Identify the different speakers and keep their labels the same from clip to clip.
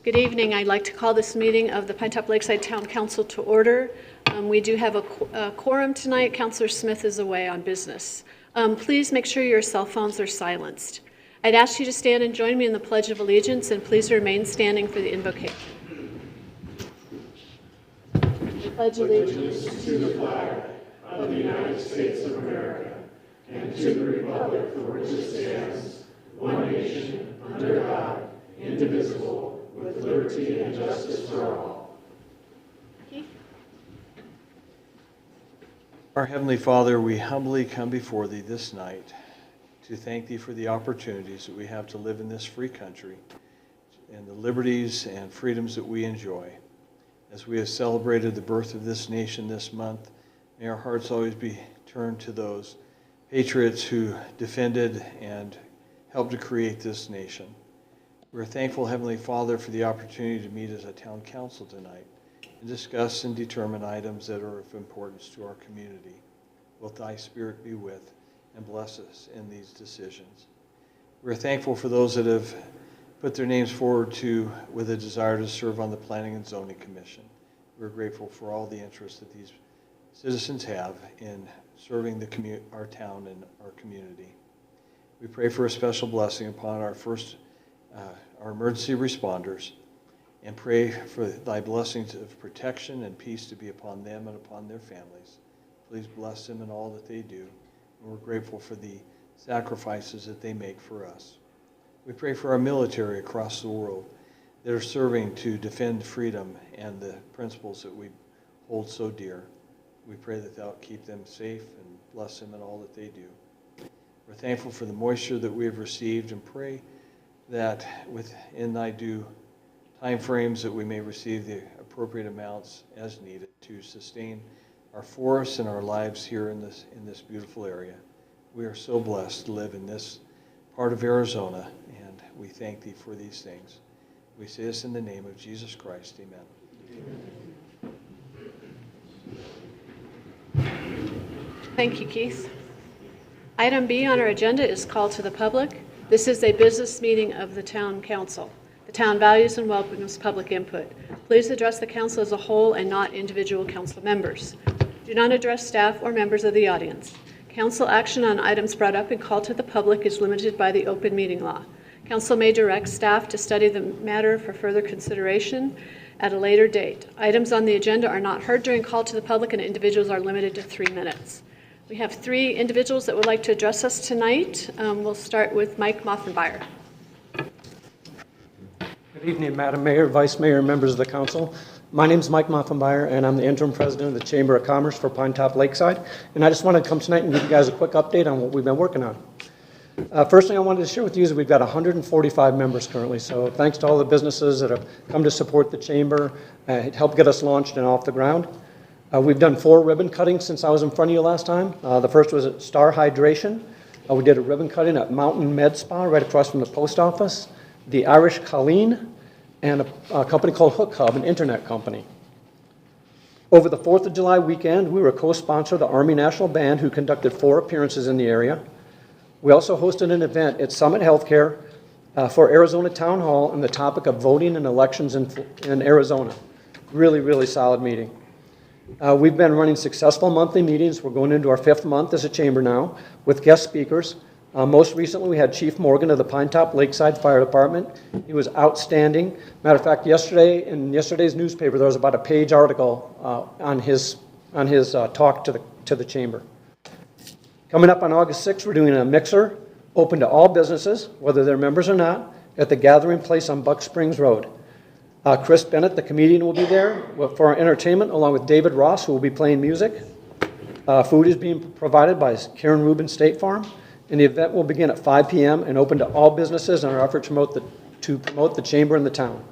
Speaker 1: Good evening. I'd like to call this meeting of the Pinetop-Lakeside Town Council to order. We do have a quorum tonight. Councilor Smith is away on business. Please make sure your cell phones are silenced. I'd ask you to stand and join me in the Pledge of Allegiance, and please remain standing for the invocation. I pledge allegiance
Speaker 2: to the flag of the United States of America and to the republic for which it stands, one nation, under God, indivisible, with liberty and justice for all.
Speaker 3: Our Heavenly Father, we humbly come before Thee this night to thank Thee for the opportunities that we have to live in this free country and the liberties and freedoms that we enjoy. As we have celebrated the birth of this nation this month, may our hearts always be turned to those patriots who defended and helped to create this nation. We're thankful, Heavenly Father, for the opportunity to meet as a town council tonight and discuss and determine items that are of importance to our community. Will Thy Spirit be with and bless us in these decisions. We're thankful for those that have put their names forward with a desire to serve on the Planning and Zoning Commission. We're grateful for all the interest that these citizens have in serving our town and our community. We pray for a special blessing upon our emergency responders, and pray for Thy blessings of protection and peace to be upon them and upon their families. Please bless them in all that they do. And we're grateful for the sacrifices that they make for us. We pray for our military across the world that are serving to defend freedom and the principles that we hold so dear. We pray that Thou keep them safe and bless them in all that they do. We're thankful for the moisture that we have received, and pray that within Thy due time frames that we may receive the appropriate amounts as needed to sustain our forests and our lives here in this beautiful area. We are so blessed to live in this part of Arizona, and we thank Thee for these things. We say this in the name of Jesus Christ. Amen.
Speaker 1: Thank you, Keith. Item B on our agenda is call to the public. This is a business meeting of the Town Council. The town values and welcomes public input. Please address the council as a whole and not individual council members. Do not address staff or members of the audience. Council action on items brought up and called to the public is limited by the open meeting law. Council may direct staff to study the matter for further consideration at a later date. Items on the agenda are not heard during call to the public, and individuals are limited to 3 minutes. We have 3 individuals that would like to address us tonight. We'll start with Mike Moffenbauer.
Speaker 4: Good evening, Madam Mayor, Vice Mayor, and members of the council. My name is Mike Moffenbauer, and I'm the interim president of the Chamber of Commerce for Pinetop-Lakeside. And I just wanted to come tonight and give you guys a quick update on what we've been working on. First thing I wanted to share with you is we've got 145 members currently. So thanks to all the businesses that have come to support the chamber, help get us launched and off the ground. We've done 4 ribbon cuttings since I was in front of you last time. The first was at Star Hydration. We did a ribbon cutting at Mountain Med Spa right across from the post office, the Irish Colleen, and a company called Hook Hub, an internet company. Over the 4th of July weekend, we were a co-sponsor of the Army National Band, who conducted 4 appearances in the area. We also hosted an event at Summit Healthcare for Arizona Town Hall on the topic of voting and elections in Arizona. Really, really solid meeting. We've been running successful monthly meetings. We're going into our 5th month as a chamber now with guest speakers. Most recently, we had Chief Morgan of the Pinetop-Lakeside Fire Department. He was outstanding. Matter of fact, yesterday, in yesterday's newspaper, there was about a page article on his talk to the chamber. Coming up on August 6th, we're doing a mixer open to all businesses, whether they're members or not, at the Gathering Place on Buck Springs Road. Chris Bennett, the comedian, will be there for our entertainment, along with David Ross, who will be playing music. Food is being provided by Karen Rubin State Farm, and the event will begin at 5 p.m. and open to all businesses in our effort to promote the chamber in the town.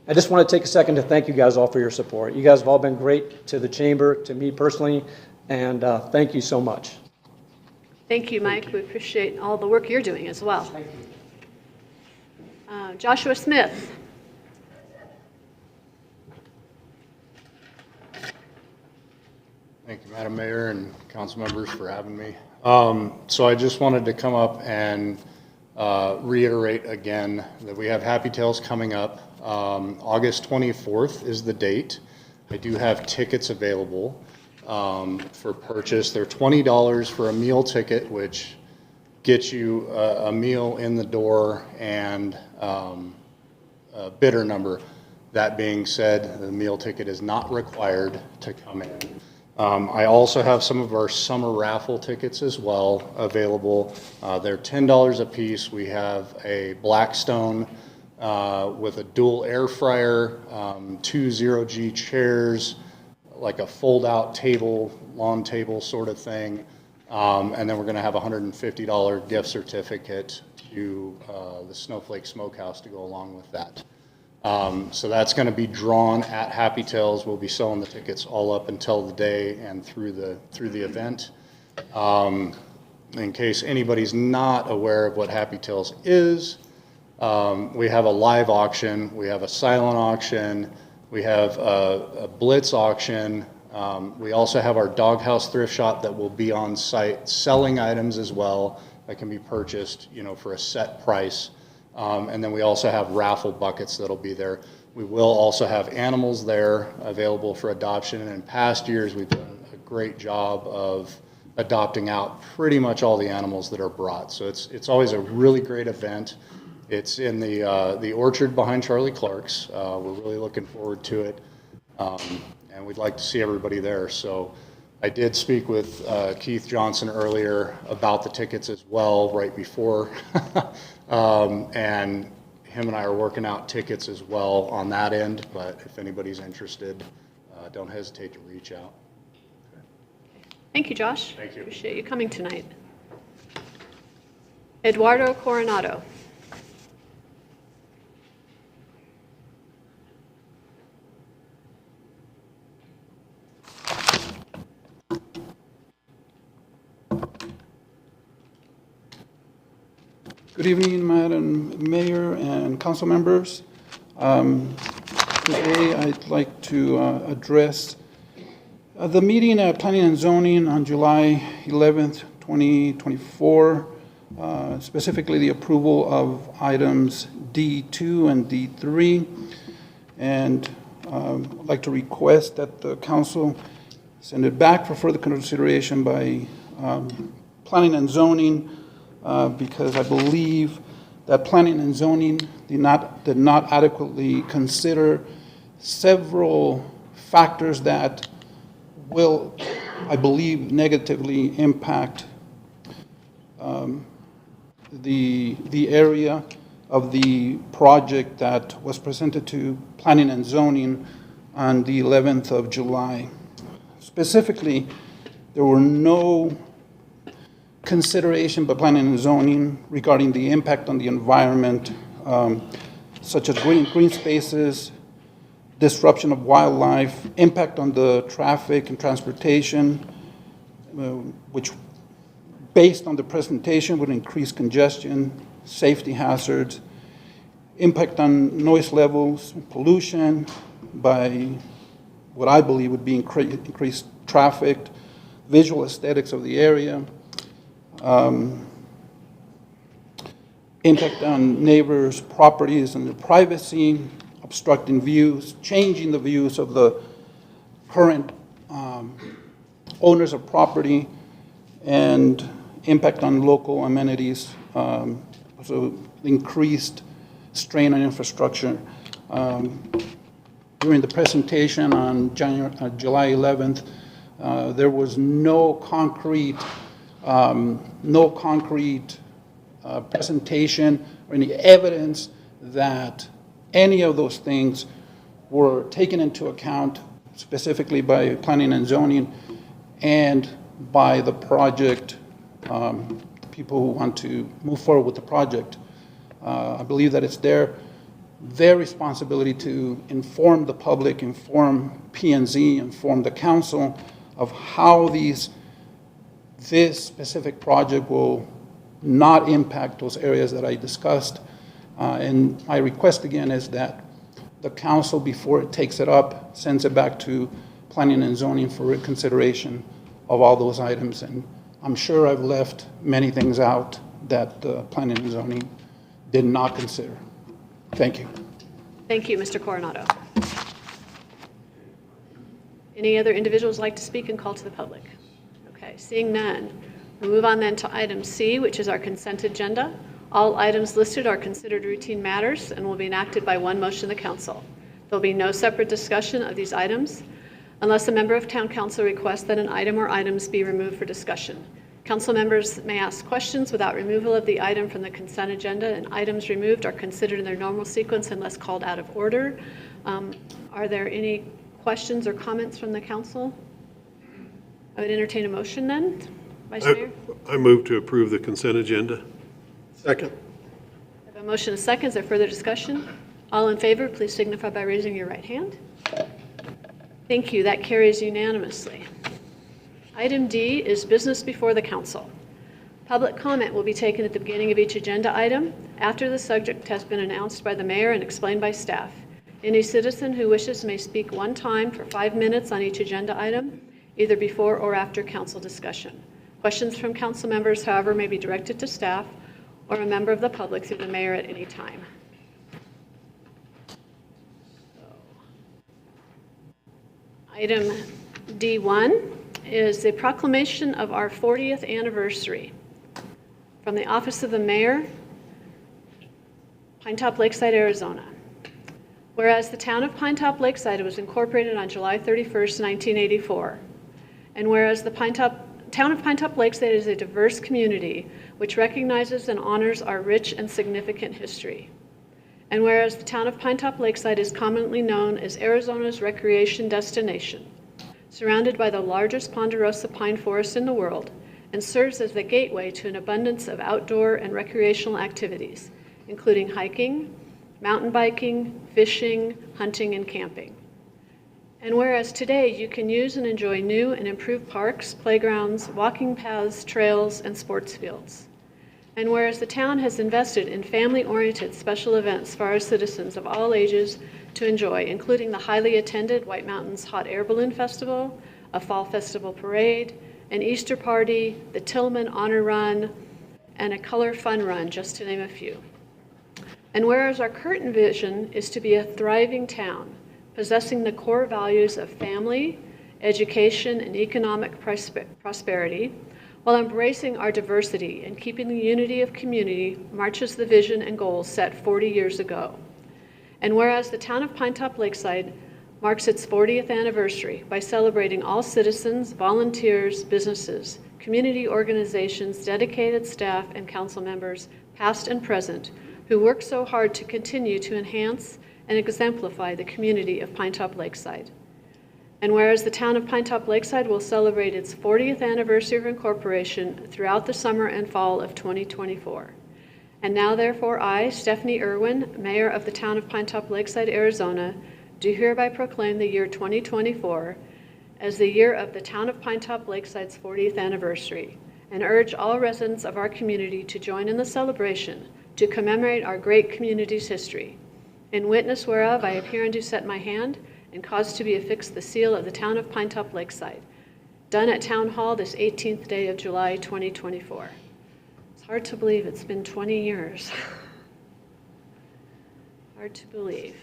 Speaker 4: I just want to take a second to thank you guys all for your support. You guys have all been great to the chamber, to me personally, and thank you so much.
Speaker 1: Thank you, Mike. We appreciate all the work you're doing as well.
Speaker 4: Thank you.
Speaker 1: Joshua Smith.
Speaker 5: Thank you, Madam Mayor and council members, for having me. So I just wanted to come up and reiterate again that we have Happy Tails coming up. August 24th is the date. I do have tickets available for purchase. They're $20 for a meal ticket, which gets you a meal in the door and a bidder number. That being said, the meal ticket is not required to come in. I also have some of our summer raffle tickets as well available. They're $10 a piece. We have a Blackstone with a dual air fryer, 2 0G chairs, like a fold-out table, lawn table sort of thing. And then we're going to have a $150 gift certificate to the Snowflake Smokehouse to go along with that. So that's going to be drawn at Happy Tails. We'll be selling the tickets all up until the day and through the event. In case anybody's not aware of what Happy Tails is, we have a live auction, we have a silent auction, we have a blitz auction. We also have our doghouse thrift shop that will be on site selling items as well that can be purchased, for a set price. And then we also have raffle buckets that'll be there. We will also have animals there available for adoption. And in past years, we've done a great job of adopting out pretty much all the animals that are brought. So it's always a really great event. It's in the orchard behind Charlie Clark's. We're really looking forward to it. And we'd like to see everybody there. So I did speak with Keith Johnson earlier about the tickets as well right before. And him and I are working out tickets as well on that end, but if anybody's interested, don't hesitate to reach out.
Speaker 1: Thank you, Josh.
Speaker 5: Thank you.
Speaker 1: Appreciate you coming tonight. Eduardo Coronado.
Speaker 6: Good evening, Madam Mayor and council members. Today I'd like to address the meeting at Planning and Zoning on July 11th, 2024, specifically the approval of items D2 and D3. And I'd like to request that the council send it back for further consideration by Planning and Zoning, because I believe that Planning and Zoning did not adequately consider several factors that will, I believe, negatively impact the area of the project that was presented to Planning and Zoning on the 11th of July. Specifically, there were no consideration by Planning and Zoning regarding the impact on the environment, such as green spaces, disruption of wildlife, impact on the traffic and transportation, which, based on the presentation, would increase congestion, safety hazards, impact on noise levels, pollution by what I believe would be increased traffic, visual aesthetics of the area, impact on neighbors' properties and their privacy, obstructing views, changing the views of the current owners of property, and impact on local amenities, so increased strain on infrastructure. During the presentation on July 11th, there was no concrete presentation or any evidence that any of those things were taken into account specifically by Planning and Zoning and by the project, people who want to move forward with the project. I believe that it's their responsibility to inform the public, inform P&Z, inform the council of how this specific project will not impact those areas that I discussed. And my request again is that the council, before it takes it up, sends it back to Planning and Zoning for reconsideration of all those items. And I'm sure I've left many things out, that planning and zoning did not consider. Thank you.
Speaker 1: Thank you, Mr. Coronado. Any other individuals like to speak and call to the public? Okay, seeing none, we'll move on then to item C, which is our consent agenda. All items listed are considered routine matters and will be enacted by one motion of the council. There'll be no separate discussion of these items unless a member of town council requests that an item or items be removed for discussion. Council members may ask questions without removal of the item from the consent agenda, and items removed are considered in their normal sequence unless called out of order. Are there any questions or comments from the council? I would entertain a motion then. Vice Mayor?
Speaker 2: I move to approve the consent agenda. Second.
Speaker 1: I have a motion and a second. Is there further discussion? All in favor, please signify by raising your right hand. Thank you. That carries unanimously. Item D is business before the council. Public comment will be taken at the beginning of each agenda item after the subject has been announced by the mayor and explained by staff. Any citizen who wishes may speak one time for 5 minutes on each agenda item, either before or after council discussion. Questions from council members, however, may be directed to staff or a member of the public through the mayor at any time. Item D1 is the proclamation of our 40th anniversary. From the Office of the Mayor, Pinetop-Lakeside, Arizona. Whereas the town of Pinetop-Lakeside was incorporated on July 31st, 1984, and whereas the town of Pinetop-Lakeside is a diverse community which recognizes and honors our rich and significant history, and whereas the town of Pinetop-Lakeside is commonly known as Arizona's recreation destination, surrounded by the largest ponderosa pine forest in the world, and serves as the gateway to an abundance of outdoor and recreational activities, including hiking, mountain biking, fishing, hunting, and camping. And whereas today you can use and enjoy new and improved parks, playgrounds, walking paths, trails, and sports fields. And whereas the town has invested in family-oriented special events for our citizens of all ages to enjoy, including the highly attended White Mountains Hot Air Balloon Festival, a Fall Festival Parade, an Easter Party, the Tillman Honor Run, and a Color Fun Run, just to name a few. And whereas our current vision is to be a thriving town, possessing the core values of family, education, and economic prosperity, while embracing our diversity and keeping the unity of community, marches the vision and goals set 40 years ago. And whereas the town of Pinetop-Lakeside marks its 40th anniversary by celebrating all citizens, volunteers, businesses, community organizations, dedicated staff, and council members, past and present, who work so hard to continue to enhance and exemplify the community of Pinetop-Lakeside. And whereas the town of Pinetop-Lakeside will celebrate its 40th anniversary of incorporation throughout the summer and fall of 2024. And now, therefore, I, Stephanie Irwin, Mayor of the town of Pinetop-Lakeside, Arizona, do hereby proclaim the year 2024 as the year of the town of Pinetop-Lakeside's 40th anniversary, and urge all residents of our community to join in the celebration to commemorate our great community's history. In witness whereof, I appear and do set my hand and cause to be affixed the seal of the town of Pinetop-Lakeside, done at Town Hall this 18th day of July 2024. It's hard to believe it's been 20 years. Hard to believe.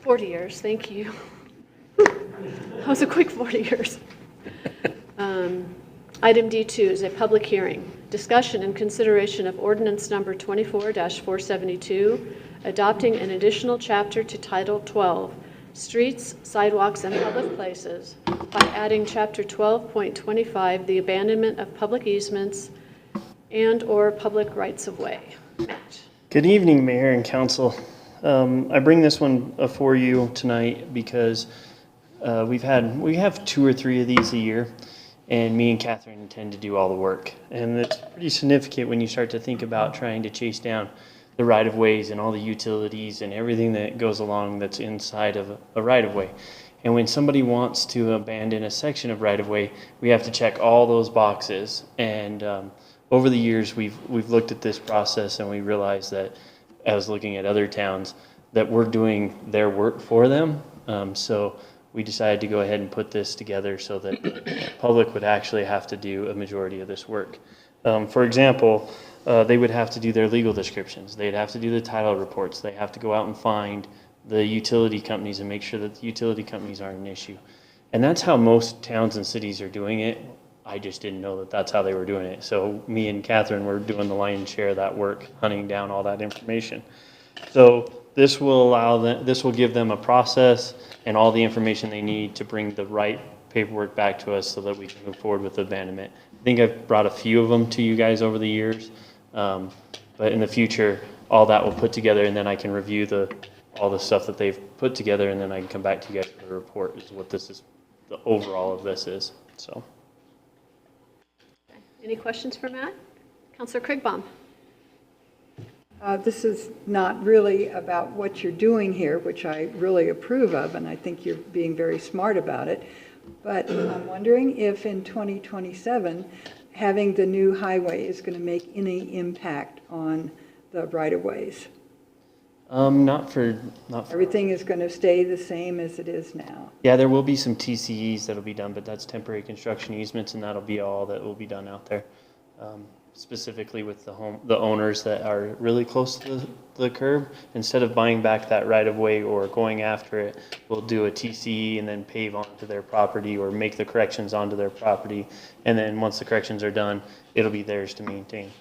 Speaker 1: 40 years, thank you. That was a quick 40 years. Item D2 is a public hearing. Discussion and consideration of ordinance number 24-472, adopting an additional chapter to Title 12, Streets, Sidewalks, and Public Places, by adding Chapter 12.25, the Abandonment of Public Easements and/or Public Rights-of-Way. Matt.
Speaker 7: Good evening, Mayor and Council. I bring this one for you tonight because we have 2 or 3 of these a year, and me and Catherine intend to do all the work. And it's pretty significant when you start to think about trying to chase down the right-of-ways and all the utilities and everything that goes along that's inside of a right-of-way. And when somebody wants to abandon a section of right-of-way, we have to check all those boxes. And over the years, we've looked at this process, and we realized that, as looking at other towns, that we're doing their work for them. So we decided to go ahead and put this together so that the public would actually have to do a majority of this work. For example, they would have to do their legal descriptions. They'd have to do the title reports. They have to go out and find the utility companies and make sure that the utility companies aren't an issue. And that's how most towns and cities are doing it. I just didn't know that that's how they were doing it. So me and Catherine were doing the lion's share of that work, hunting down all that information. So this will allow them, this will give them a process and all the information they need to bring the right paperwork back to us so that we can move forward with abandonment. I think I've brought a few of them to you guys over the years, but in the future, all that will put together, and then I can review all the stuff that they've put together, and then I can come back to you guys with a report is what this is, the overall of this is. So.
Speaker 1: Any questions for Matt? Councilor Krigbaum.
Speaker 8: This is not really about what you're doing here, which I really approve of, and I think you're being very smart about it. But I'm wondering if in 2027, having the new highway is going to make any impact on the right-of-ways.
Speaker 7: Not for.
Speaker 8: Everything is going to stay the same as it is now.
Speaker 7: Yeah, there will be some TCEs that'll be done, but that's temporary construction easements, and that'll be all that will be done out there. Specifically with the owners that are really close to the curb. Instead of buying back that right of way or going after it, we'll do a TCE and then pave onto their property or make the corrections onto their property. And then once the corrections are done, it'll be theirs to maintain.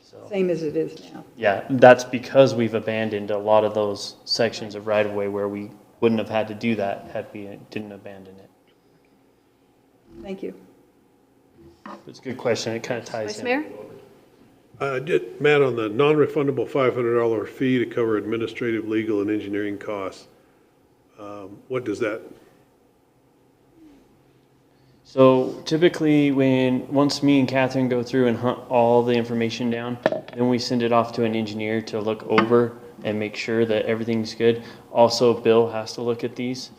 Speaker 7: So,
Speaker 8: Same as it is now.
Speaker 7: yeah, that's because we've abandoned a lot of those sections of right of way where we wouldn't have had to do that had we didn't abandon it.
Speaker 8: Thank you.
Speaker 7: It's a good question. It kind of ties
Speaker 1: Vice
Speaker 7: in.
Speaker 1: Mayor?
Speaker 2: Matt, on the non-refundable $500 fee to cover administrative, legal, and engineering costs, what does that?
Speaker 7: So typically once me and Catherine go through and hunt all the information down, then we send it off to an engineer to look over and make sure that everything's good. Also, Bill has to look at these.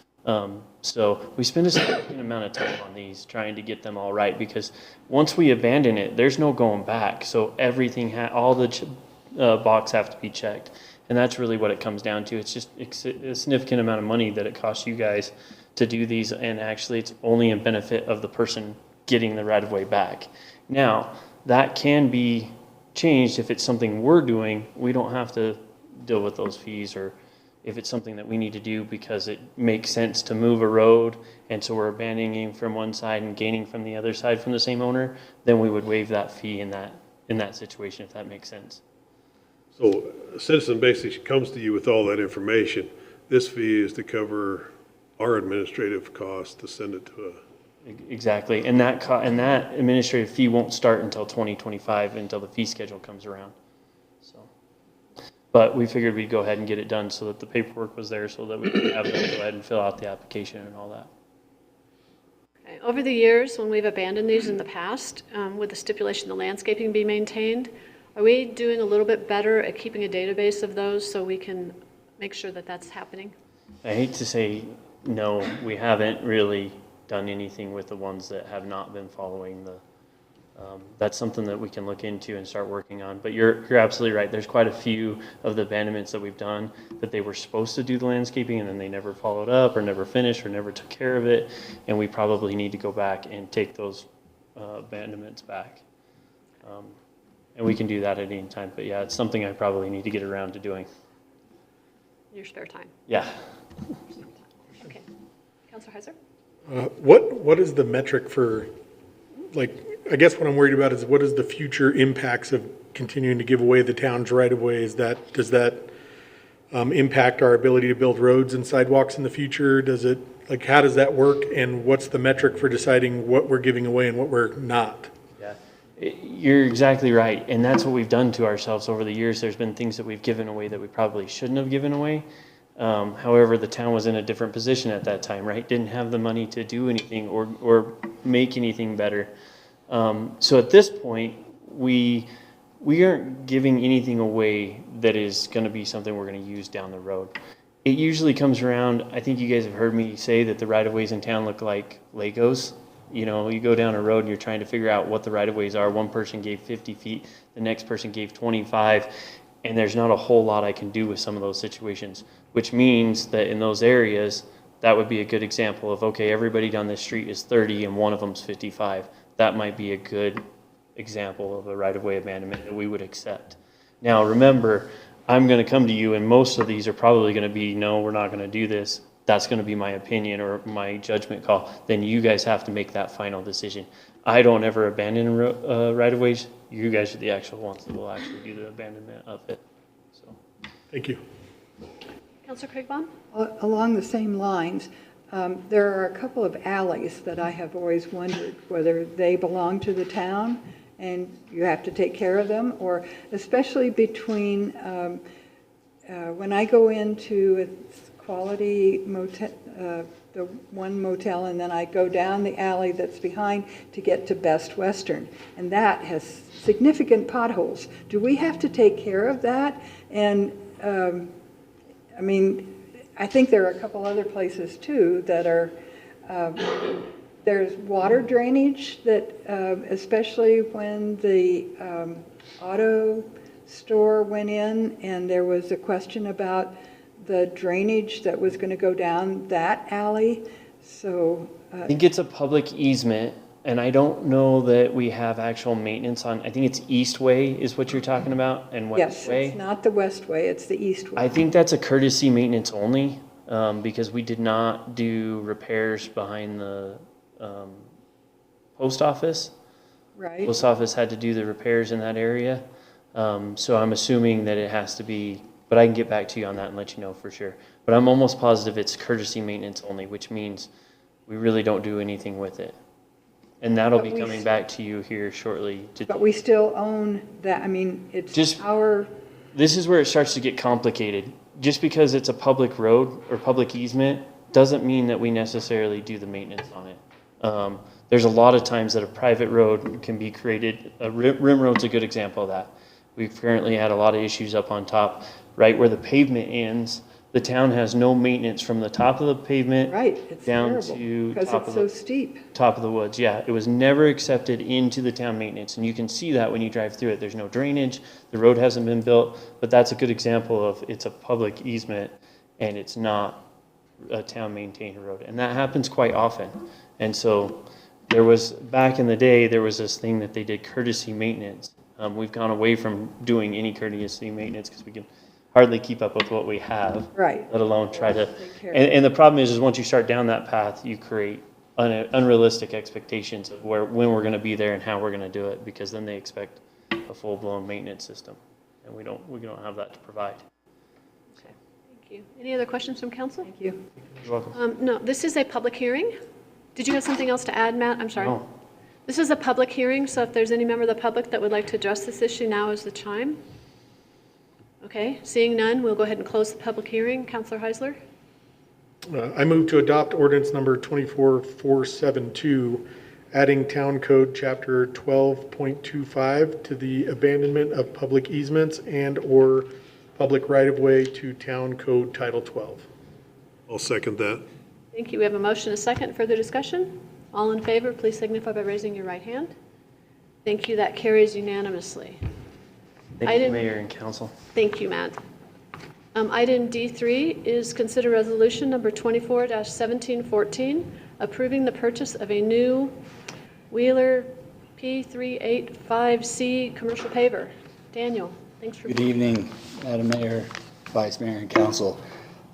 Speaker 7: So we spend a significant amount of time on these trying to get them all right, because once we abandon it, there's no going back. So everything, all the boxes have to be checked. And that's really what it comes down to. It's just a significant amount of money that it costs you guys to do these, and actually it's only in benefit of the person getting the right of way back. Now, that can be changed if it's something we're doing. We don't have to deal with those fees, or if it's something that we need to do because it makes sense to move a road and so we're abandoning from one side and gaining from the other side from the same owner, then we would waive that fee in that situation, if that makes sense.
Speaker 2: So a citizen basically comes to you with all that information. This fee is to cover our administrative costs to send it to
Speaker 7: Exactly, and that administrative fee won't start until 2025, until the fee schedule comes around. So, but we figured we'd go ahead and get it done so that the paperwork was there, so that we could have them go ahead and fill out the application and all that.
Speaker 1: Okay. Over the years, when we've abandoned these in the past, with the stipulation the landscaping be maintained, are we doing a little bit better at keeping a database of those so we can make sure that that's happening?
Speaker 7: I hate to say no, we haven't really done anything with the ones that have not been following the. That's something that we can look into and start working on. But you're absolutely right. There's quite a few of the abandonments that we've done that they were supposed to do the landscaping and then they never followed up or never finished or never took care of it. And we probably need to go back and take those abandonments back. And we can do that at any time. But yeah, it's something I probably need to get around to doing.
Speaker 1: Your spare time.
Speaker 7: Yeah.
Speaker 1: Okay. Councilor Heiser?
Speaker 9: What is the metric for, like, I guess what I'm worried about is what is the future impacts of continuing to give away the town's right-of-way? Does that impact our ability to build roads and sidewalks in the future? How does that work? And what's the metric for deciding what we're giving away and what we're not?
Speaker 7: Yeah, you're exactly right. And that's what we've done to ourselves over the years. There's been things that we've given away that we probably shouldn't have given away. However, the town was in a different position at that time, right? Didn't have the money to do anything or make anything better. So at this point, we aren't giving anything away that is going to be something we're going to use down the road. It usually comes around, I think you guys have heard me say that the right-of-ways in town look like Legos. You know, you go down a road and you're trying to figure out what the right-of-ways are. One person gave 50 feet, the next person gave 25, and there's not a whole lot I can do with some of those situations, which means that in those areas, that would be a good example of, okay, everybody down this street is 30 and one of them's 55. That might be a good example of a right-of-way abandonment that we would accept. Now, remember, I'm going to come to you, and most of these are probably going to be, no, we're not going to do this. That's going to be my opinion or my judgment call. Then you guys have to make that final decision. I don't ever abandon right-of-ways. You guys are the actual ones that will actually do the abandonment of it. So,
Speaker 9: Thank you.
Speaker 1: Councilor Craigbaum?
Speaker 8: Along the same lines, there are a couple of alleys that I have always wondered whether they belong to the town and you have to take care of them, or especially between, when I go into a Quality Motel, the one motel, and then I go down the alley that's behind to get to Best Western, and that has significant potholes. Do we have to take care of that? And I mean, I think there are a couple other places too that are, there's water drainage that, especially when the auto store went in and there was a question about the drainage that was going to go down that alley. So
Speaker 7: I think it's a public easement, and I don't know that we have actual maintenance on, I think it's East Way is what you're talking about, and West
Speaker 8: yes,
Speaker 7: Way.
Speaker 8: it's not the West Way, it's the East Way.
Speaker 7: I think that's a courtesy maintenance only, because we did not do repairs behind the post office.
Speaker 8: Right.
Speaker 7: Post office had to do the repairs in that area. So I'm assuming that it has to be, but I can get back to you on that and let you know for sure. But I'm almost positive it's courtesy maintenance only, which means we really don't do anything with it. And that'll
Speaker 8: But
Speaker 7: be
Speaker 8: we
Speaker 7: coming back to you here shortly.
Speaker 8: But we still own that, I mean, it's
Speaker 7: Just-
Speaker 8: our,
Speaker 7: This is where it starts to get complicated. Just because it's a public road or public easement doesn't mean that we necessarily do the maintenance on it. There's a lot of times that a private road can be created. A rim road's a good example of that. We've currently had a lot of issues up on top, right where the pavement ends. The town has no maintenance from the top of the pavement
Speaker 8: right, it's
Speaker 7: down
Speaker 8: terrible,
Speaker 7: to
Speaker 8: because
Speaker 7: top
Speaker 8: it's
Speaker 7: of
Speaker 8: so
Speaker 7: the
Speaker 8: steep.
Speaker 7: top of the woods. Yeah, it was never accepted into the town maintenance, and you can see that when you drive through it. There's no drainage, the road hasn't been built, but that's a good example of it's a public easement and it's not a town maintained road, and that happens quite often. And so there was, back in the day, there was this thing that they did courtesy maintenance. We've gone away from doing any courtesy maintenance because we can hardly keep up with what we have,
Speaker 8: Right.
Speaker 7: let alone try to.
Speaker 8: Take care.
Speaker 7: And the problem is once you start down that path, you create unrealistic expectations of when we're going to be there and how we're going to do it, because then they expect a full-blown maintenance system, and we don't have that to provide.
Speaker 1: Thank you. Any other questions from council?
Speaker 8: Thank you.
Speaker 7: You're welcome.
Speaker 1: No, this is a public hearing. Did you have something else to add, Matt? I'm sorry.
Speaker 7: No.
Speaker 1: This is a public hearing, so if there's any member of the public that would like to address this issue, now is the time. Okay, seeing none, we'll go ahead and close the public hearing. Councilor Heisler?
Speaker 9: I move to adopt ordinance number 24472, adding Town Code Chapter 12.25 to the abandonment of public easements and/or public right-of-way to Town Code Title 12.
Speaker 2: I'll second that.
Speaker 1: Thank you. We have a motion and a second. Further discussion? All in favor, please signify by raising your right hand. Thank you. That carries unanimously.
Speaker 7: Thank you,
Speaker 1: Item-
Speaker 7: Mayor and Council.
Speaker 1: Thank you, Matt. Item D3 is consider resolution number 24-1714, approving the purchase of a new Weiler P385C Commercial Paver. Daniel, thanks for
Speaker 10: Good evening, Madam Mayor, Vice Mayor, and Council.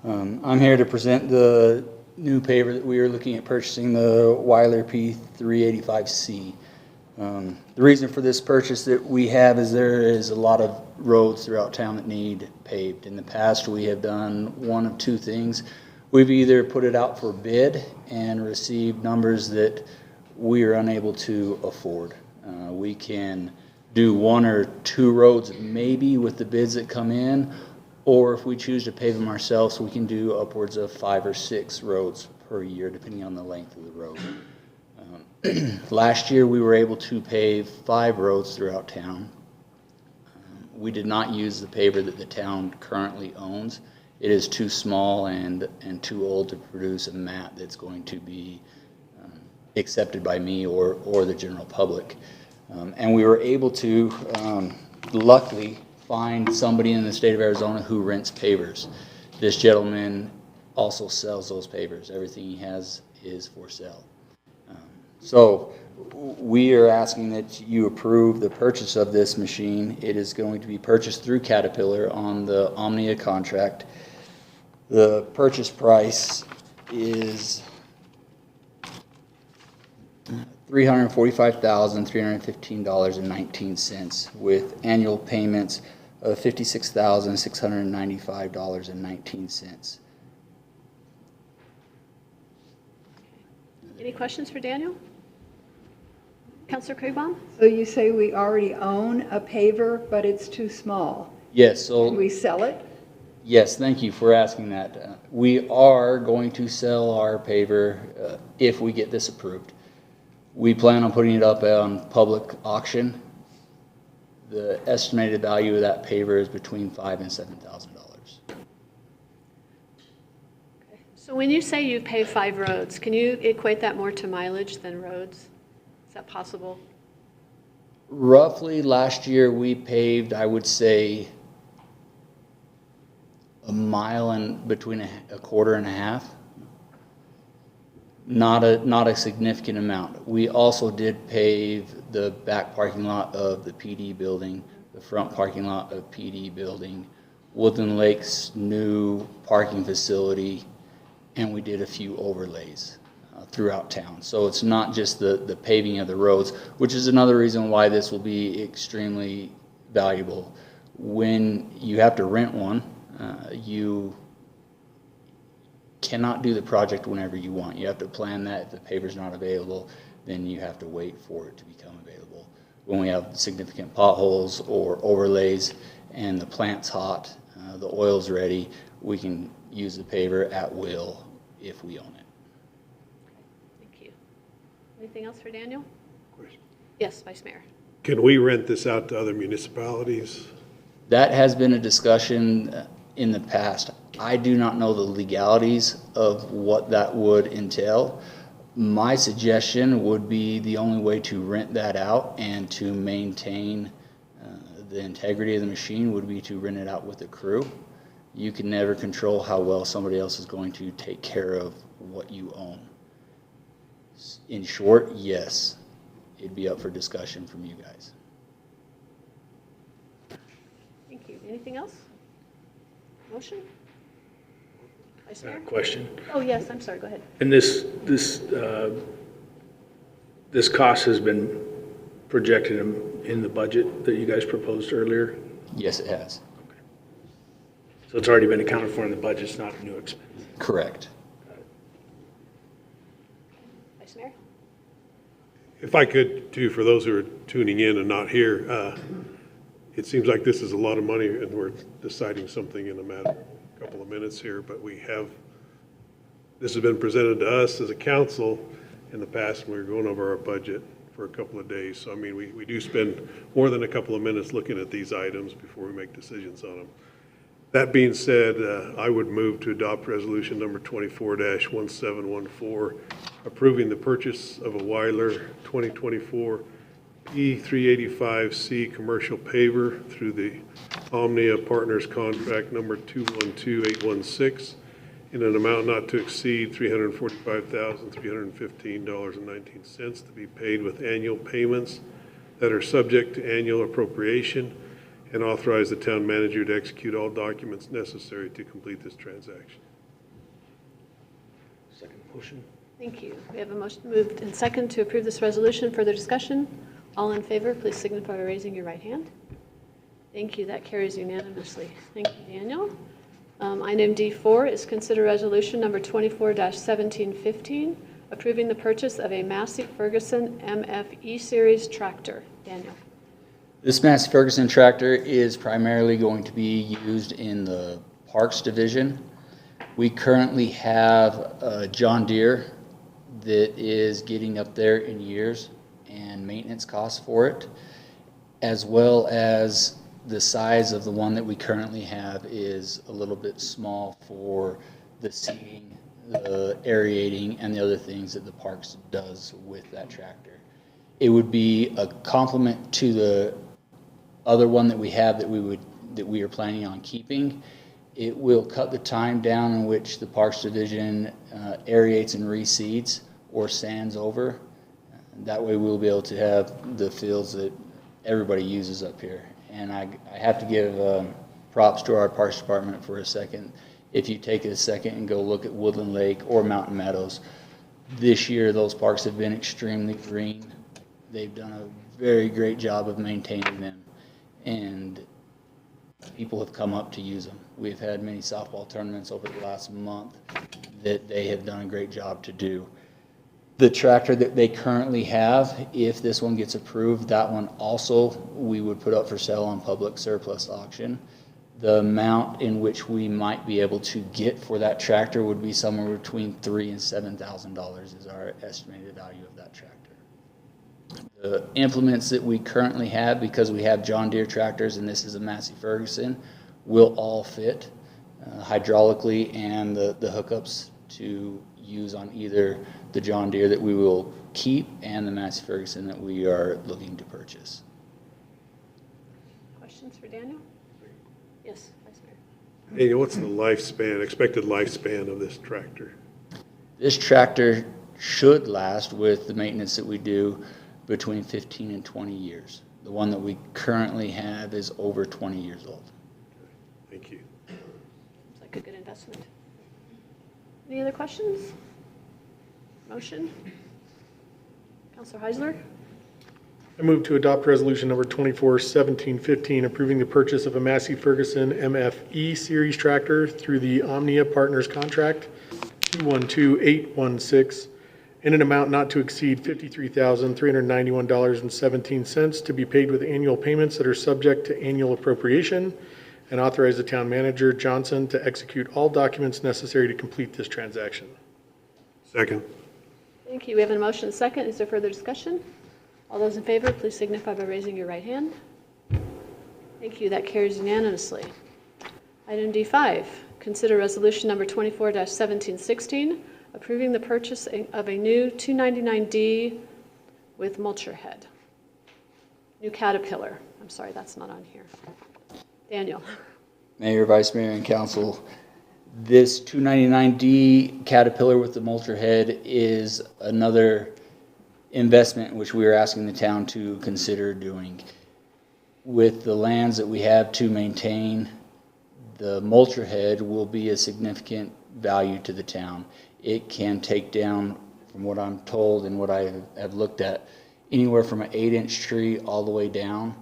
Speaker 10: I'm here to present the new paver that we are looking at purchasing, the Weiler P385C. The reason for this purchase that we have is there is a lot of roads throughout town that need paved. In the past, we have done one of two things. We've either put it out for bid and received numbers that we are unable to afford. We can do one or two roads maybe with the bids that come in, or if we choose to pave them ourselves, we can do upwards of 5 or 6 roads per year, depending on the length of the road. Last year, we were able to pave 5 roads throughout town. We did not use the paver that the town currently owns. It is too small and too old to produce a mat that's going to be accepted by me or the general public. And we were able to, luckily, find somebody in the state of Arizona who rents pavers. This gentleman also sells those pavers. Everything he has is for sale. So we are asking that you approve the purchase of this machine. It is going to be purchased through Caterpillar on the Omnia contract. The purchase price is $345,315.19 with annual payments of $56,695.19.
Speaker 1: Any questions for Daniel? Counselor Craigbaum?
Speaker 8: So you say we already own a paver, but it's too small.
Speaker 10: Yes, so
Speaker 8: Can we sell it?
Speaker 10: yes, thank you for asking that. We are going to sell our paver if we get this approved. We plan on putting it up on public auction. The estimated value of that paver is between $5,000 and $7,000.
Speaker 1: So when you say you pave 5 roads, can you equate that more to mileage than roads? Is that possible?
Speaker 10: Roughly last year we paved, I would say, a mile and between a quarter and a half. Not a significant amount. We also did pave the back parking lot of the PD building, the front parking lot of PD building, Woodland Lake's new parking facility, and we did a few overlays throughout town. So it's not just the paving of the roads, which is another reason why this will be extremely valuable. When you have to rent one, you cannot do the project whenever you want. You have to plan that. If the paver's not available, then you have to wait for it to become available. When we have significant potholes or overlays and the plant's hot, the oil's ready, we can use the paver at will if we own it.
Speaker 1: Thank you. Anything else for Daniel?
Speaker 2: Question.
Speaker 1: Yes, Vice Mayor.
Speaker 2: Can we rent this out to other municipalities?
Speaker 10: That has been a discussion in the past. I do not know the legalities of what that would entail. My suggestion would be the only way to rent that out and to maintain the integrity of the machine would be to rent it out with a crew. You can never control how well somebody else is going to take care of what you own. In short, yes, it'd be up for discussion from you guys.
Speaker 1: Thank you. Anything else? Motion? Vice Mayor?
Speaker 11: Question.
Speaker 1: Oh, yes, I'm sorry, go ahead.
Speaker 11: And this cost has been projected in the budget that you guys proposed earlier?
Speaker 10: Yes, it has.
Speaker 11: So it's already been accounted for in the budget, it's not a new expense?
Speaker 10: Correct.
Speaker 1: Vice Mayor?
Speaker 2: If I could, too, for those who are tuning in and not here, it seems like this is a lot of money, and we're deciding something in a matter of a couple of minutes here, but this has been presented to us as a council in the past when we were going over our budget for a couple of days. So, I mean, we do spend more than a couple of minutes looking at these items before we make decisions on them. That being said, I would move to adopt resolution number 24-1714, approving the purchase of a Weiler 2024 P385C Commercial Paver through the Omnia Partners Contract number 212816 in an amount not to exceed $345,315.19 to be paid with annual payments that are subject to annual appropriation, and authorize the town manager to execute all documents necessary to complete this transaction.
Speaker 11: Second motion.
Speaker 1: Thank you. We have a motion moved and second to approve this resolution. Further discussion? All in favor, please signify by raising your right hand. Thank you. That carries unanimously. Thank you, Daniel. Item D4 is consider resolution number 24-1715, approving the purchase of a Massey Ferguson MFE series tractor. Daniel.
Speaker 10: This Massey Ferguson tractor is primarily going to be used in the Parks Division. We currently have a John Deere that is getting up there in years and maintenance costs for it, as well as the size of the one that we currently have is a little bit small for the seating, the aerating, and the other things that the Parks does with that tractor. It would be a complement to the other one that we have that we are planning on keeping. It will cut the time down in which the Parks Division aerates and reseeds or sands over. That way we'll be able to have the fields that everybody uses up here. And I have to give props to our Parks Department for a second. If you take a second and go look at Woodland Lake or Mountain Meadows, this year those parks have been extremely green. They've done a very great job of maintaining them, and people have come up to use them. We've had many softball tournaments over the last month that they have done a great job to do. The tractor that they currently have, if this one gets approved, that one also we would put up for sale on public surplus auction. The amount in which we might be able to get for that tractor would be somewhere between $3,000 and $7,000 is our estimated value of that tractor. The implements that we currently have, because we have John Deere tractors and this is a Massey Ferguson, will all fit hydraulically, and the hookups to use on either the John Deere that we will keep and the Massey Ferguson that we are looking to purchase.
Speaker 1: Questions for Daniel? Yes, Vice Mayor.
Speaker 9: Hey, what's the lifespan, expected lifespan of this tractor?
Speaker 10: This tractor should last, with the maintenance that we do, between 15 and 20 years. The one that we currently have is over 20 years old.
Speaker 9: Thank you.
Speaker 1: Seems like a good investment. Any other questions? Motion? Councilor Heisler?
Speaker 9: I move to adopt resolution number 241715, approving the purchase of a Massey Ferguson MFE series tractor through the Omnia Partners contract 212816 in an amount not to exceed $53,391.17 to be paid with annual payments that are subject to annual appropriation, and authorize the town manager, Johnson, to execute all documents necessary to complete this transaction. Second.
Speaker 1: Thank you. We have a motion and a second. Is there further discussion? All those in favor, please signify by raising your right hand. Thank you. That carries unanimously. Item D5, consider resolution number 24-1716, approving the purchase of a new 299D with mulcher head. New Caterpillar. I'm sorry, that's not on here. Daniel.
Speaker 10: Mayor, Vice Mayor, and Council, this 299D Caterpillar with the mulcher head is another investment which we are asking the town to consider doing. With the lands that we have to maintain, the mulcher head will be a significant value to the town. It can take down, from what I'm told and what I have looked at, anywhere from an 8-inch tree all the way down.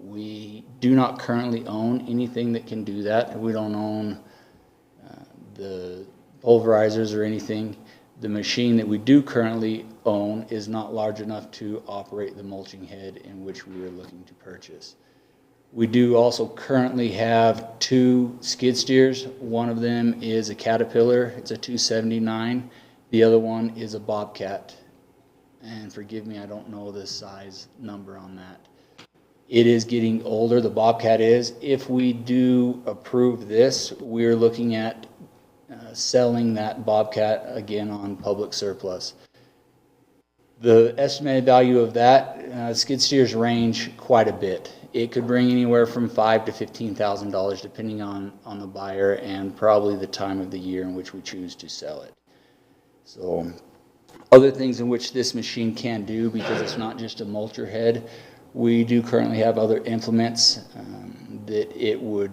Speaker 10: We do not currently own anything that can do that. We don't own the pulverizers or anything. The machine that we do currently own is not large enough to operate the mulching head in which we are looking to purchase. We do also currently have 2 skid steers. One of them is a Caterpillar. It's a 279. The other one is a Bobcat. And forgive me, I don't know the size number on that. It is getting older, the Bobcat is. If we do approve this, we're looking at selling that Bobcat again on public surplus. The estimated value of that, skid steers range quite a bit. It could bring anywhere from $5,000 to $15,000 depending on the buyer and probably the time of the year in which we choose to sell it. So other things in which this machine can do, because it's not just a mulcher head, we do currently have other implements that it would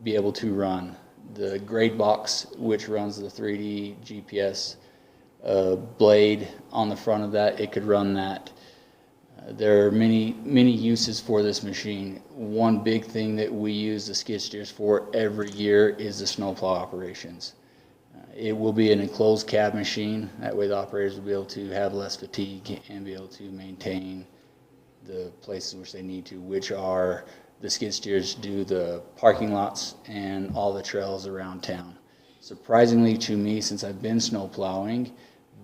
Speaker 10: be able to run. The grade box, which runs the 3D GPS blade on the front of that, it could run that. There are many uses for this machine. One big thing that we use the skid steers for every year is the snowplow operations. It will be an enclosed cab machine. That way the operators will be able to have less fatigue and be able to maintain the places which they need to, which are the skid steers do the parking lots and all the trails around town. Surprisingly to me, since I've been snow plowing,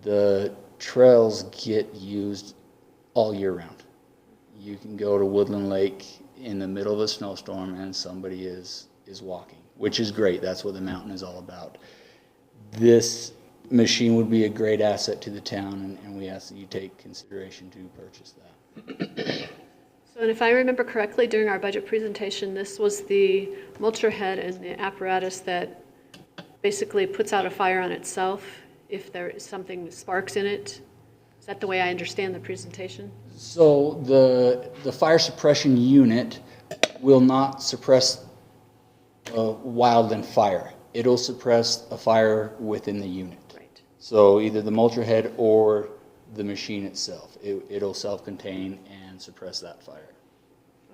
Speaker 10: the trails get used all year round. You can go to Woodland Lake in the middle of a snowstorm and somebody is walking, which is great. That's what the mountain is all about. This machine would be a great asset to the town, and we ask that you take consideration to purchase that.
Speaker 1: So, and if I remember correctly, during our budget presentation, this was the mulcher head and the apparatus that basically puts out a fire on itself if there is something sparks in it. Is that the way I understand the presentation?
Speaker 10: So the fire suppression unit will not suppress a wildland fire. It'll suppress a fire within the unit.
Speaker 1: Right.
Speaker 10: So either the mulcher head or the machine itself. It'll self-contain and suppress that fire.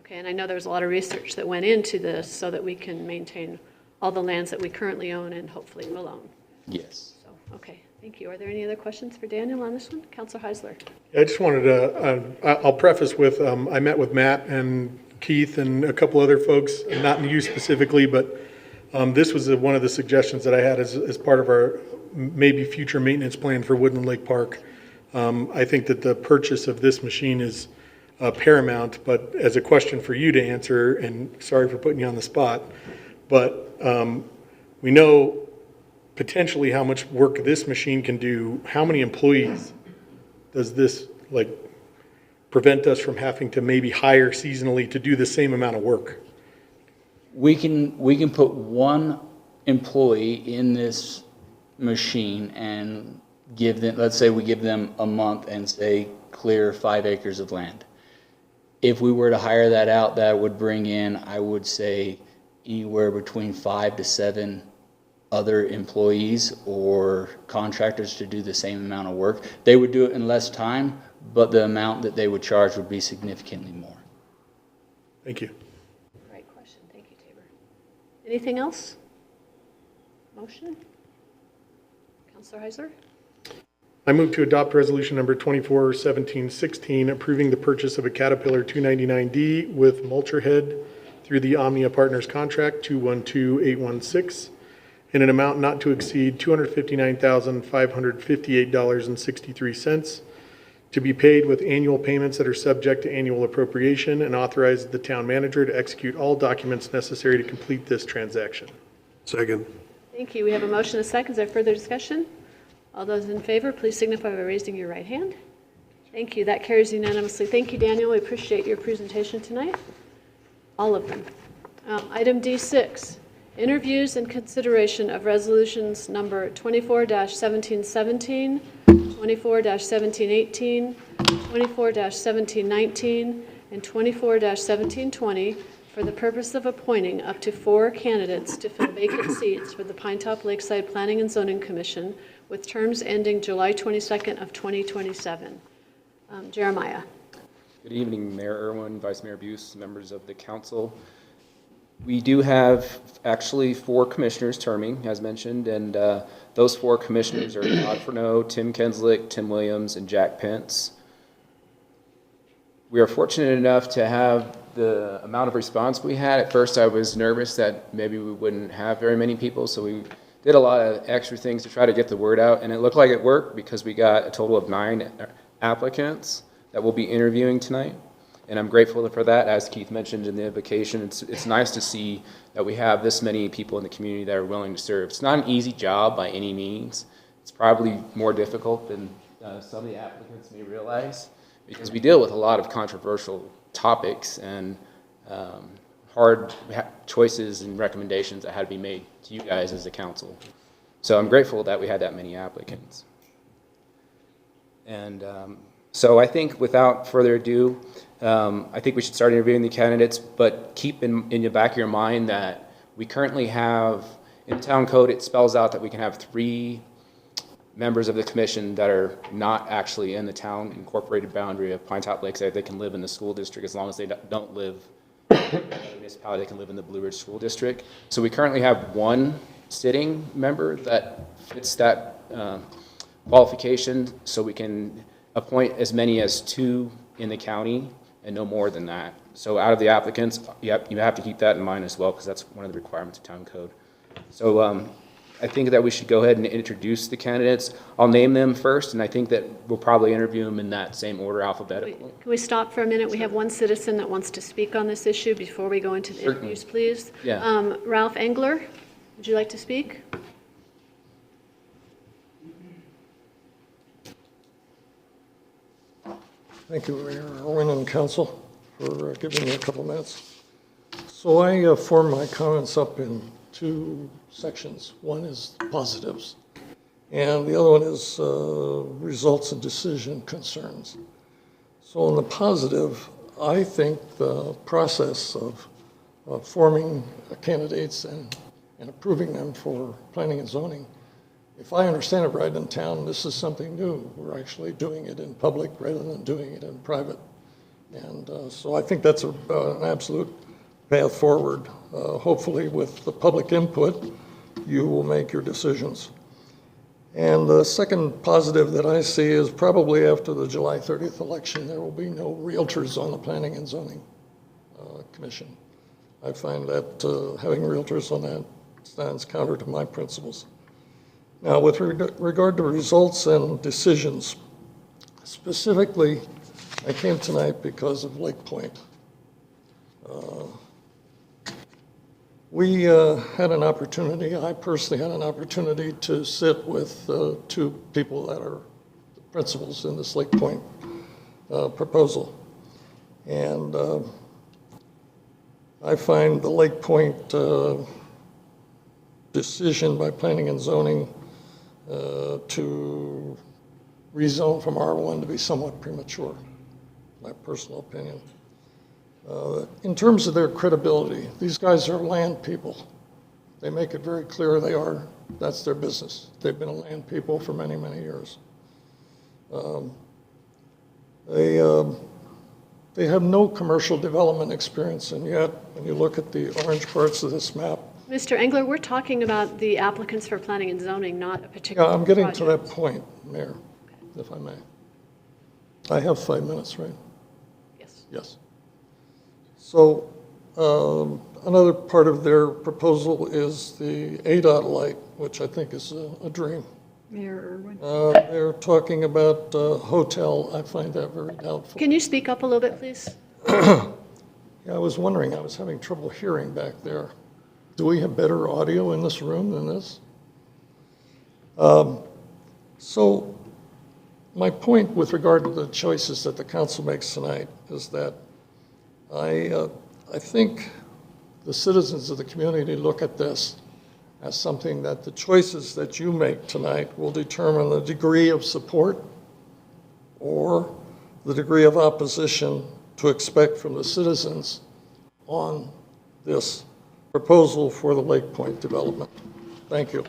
Speaker 1: Okay, and I know there was a lot of research that went into this so that we can maintain all the lands that we currently own and hopefully will own.
Speaker 10: Yes.
Speaker 1: So, okay, thank you. Are there any other questions for Daniel on this one? Councilor Heisler.
Speaker 9: I just wanted to, I'll preface with, I met with Matt and Keith and a couple other folks, not you specifically, but this was one of the suggestions that I had as part of our maybe future maintenance plan for Woodland Lake Park. I think that the purchase of this machine is paramount, but as a question for you to answer, and sorry for putting you on the spot, but we know potentially how much work this machine can do. How many employees does this prevent us from having to maybe hire seasonally to do the same amount of work?
Speaker 10: We can put one employee in this machine and give them, let's say we give them a month and say clear 5 acres of land. If we were to hire that out, that would bring in, I would say, anywhere between 5 to 7 other employees or contractors to do the same amount of work. They would do it in less time, but the amount that they would charge would be significantly more.
Speaker 9: Thank you.
Speaker 1: Great question. Thank you, Tabor. Anything else? Motion? Councilor Heisler?
Speaker 9: I move to adopt resolution number 241716, approving the purchase of a Caterpillar 299D with mulcher head through the Omnia Partners contract 212816 in an amount not to exceed $259,558.63 to be paid with annual payments that are subject to annual appropriation, and authorize the town manager to execute all documents necessary to complete this transaction.
Speaker 2: Second.
Speaker 1: Thank you. We have a motion and a second. Is there further discussion? All those in favor, please signify by raising your right hand. Thank you. That carries unanimously. Thank you, Daniel. We appreciate your presentation tonight. All of them. Item D6, interviews and consideration of resolutions number 24-1717, 24-1718, 24-1719, and 24-1720 for the purpose of appointing up to 4 candidates to fill vacant seats for the Pinetop-Lakeside Planning and Zoning Commission with terms ending July 22nd of 2027. Jeremiah.
Speaker 12: Good evening, Mayor Irwin, Vice Mayor Buse, members of the council. We do have actually 4 commissioners terming, as mentioned, and those 4 commissioners are Todd Furneaux, Tim Kenslick, Tim Williams, and Jack Pence. We are fortunate enough to have the amount of response we had. At first, I was nervous that maybe we wouldn't have very many people, so we did a lot of extra things to try to get the word out, and it looked like it worked because we got a total of 9 applicants that we'll be interviewing tonight. And I'm grateful for that. As Keith mentioned in the invocation, it's nice to see that we have this many people in the community that are willing to serve. It's not an easy job by any means. It's probably more difficult than some of the applicants may realize, because we deal with a lot of controversial topics and hard choices and recommendations that had to be made to you guys as a council. So I'm grateful that we had that many applicants. And so I think without further ado, I think we should start interviewing the candidates, but keep in the back of your mind that we currently have, in the town code, it spells out that we can have 3 members of the commission that are not actually in the town incorporated boundary of Pinetop-Lakeside. They can live in the school district as long as they don't live in the municipality. They can live in the Blue Ridge School District. So we currently have 1 sitting member that fits that qualification, so we can appoint as many as 2 in the county and no more than that. So out of the applicants, yep, you have to keep that in mind as well, because that's one of the requirements of town code. So I think that we should go ahead and introduce the candidates. I'll name them first, and I think that we'll probably interview them in that same order alphabetically.
Speaker 1: Can we stop for a minute? We have 1 citizen that wants to speak on this issue before we go into the interviews, please.
Speaker 12: Yeah.
Speaker 1: Ralph Engler, would you like to speak?
Speaker 13: Thank you, Mayor Irwin and Council. for giving me a couple minutes. So I formed my comments up in two sections. One is positives, and the other one is results and decision concerns. So in the positive, I think the process of forming candidates and approving them for planning and zoning, if I understand it right in town, this is something new. We're actually doing it in public rather than doing it in private. And so I think that's an absolute path forward. Hopefully with the public input, you will make your decisions. And the second positive that I see is probably after the July 30th election, there will be no realtors on the Planning and Zoning Commission. I find that having realtors on that stands counter to my principles. Now, with regard to results and decisions, specifically, I came tonight because of Lake Point. We had an opportunity, I personally had an opportunity to sit with two people that are the principals in this Lake Point proposal. And I find the Lake Point decision by Planning and Zoning to rezone from R1 to be somewhat premature, my personal opinion. In terms of their credibility, these guys are land people. They make it very clear that's their business. They've been a land people for many, many years. They have no commercial development experience, and yet, when you look at the orange parts of this map.
Speaker 1: Mr. Engler, we're talking about the applicants for planning and zoning, not a particular
Speaker 13: Yeah, I'm getting
Speaker 1: project.
Speaker 13: to that point, Mayor, if I may. I have 5 minutes, right?
Speaker 1: Yes.
Speaker 13: Yes. So another part of their proposal is the ADOT light, which I think is a dream.
Speaker 8: Mayor Irwin?
Speaker 13: They're talking about hotel. I find that very doubtful.
Speaker 1: Can you speak up a little bit, please?
Speaker 13: Yeah, I was wondering, I was having trouble hearing back there. Do we have better audio in this room than this? So my point with regard to the choices that the council makes tonight is that I think the citizens of the community look at this as something that the choices that you make tonight will determine the degree of support or the degree of opposition to expect from the citizens on this proposal for the Lake Point development. Thank you.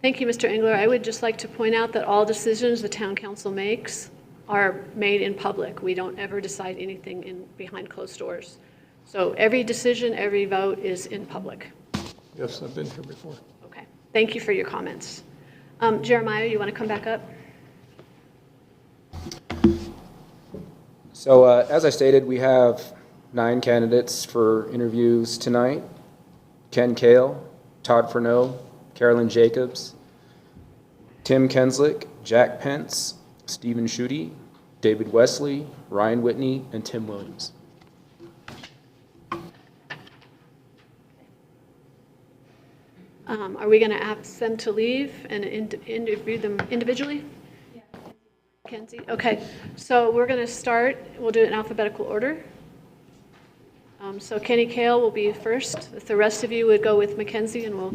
Speaker 1: Thank you, Mr. Engler. I would just like to point out that all decisions the town council makes are made in public. We don't ever decide anything behind closed doors. So every decision, every vote is in public.
Speaker 13: Yes, I've been here before.
Speaker 1: Okay. Thank you for your comments. Jeremiah, you want to come back up?
Speaker 12: So as I stated, we have 9 candidates for interviews tonight. Ken Kale, Todd Furneaux, Carolyn Jacobs, Tim Kenslick, Jack Pence, Stephen Schutte, David Wesley, Ryan Whitney, and Tim Williams.
Speaker 1: Are we going to ask them to leave and interview them individually? Yeah. Kenzie? Okay. So we're going to start. We'll do it in alphabetical order. So Kenny Kale will be first. If the rest of you would go with Mackenzie, and we'll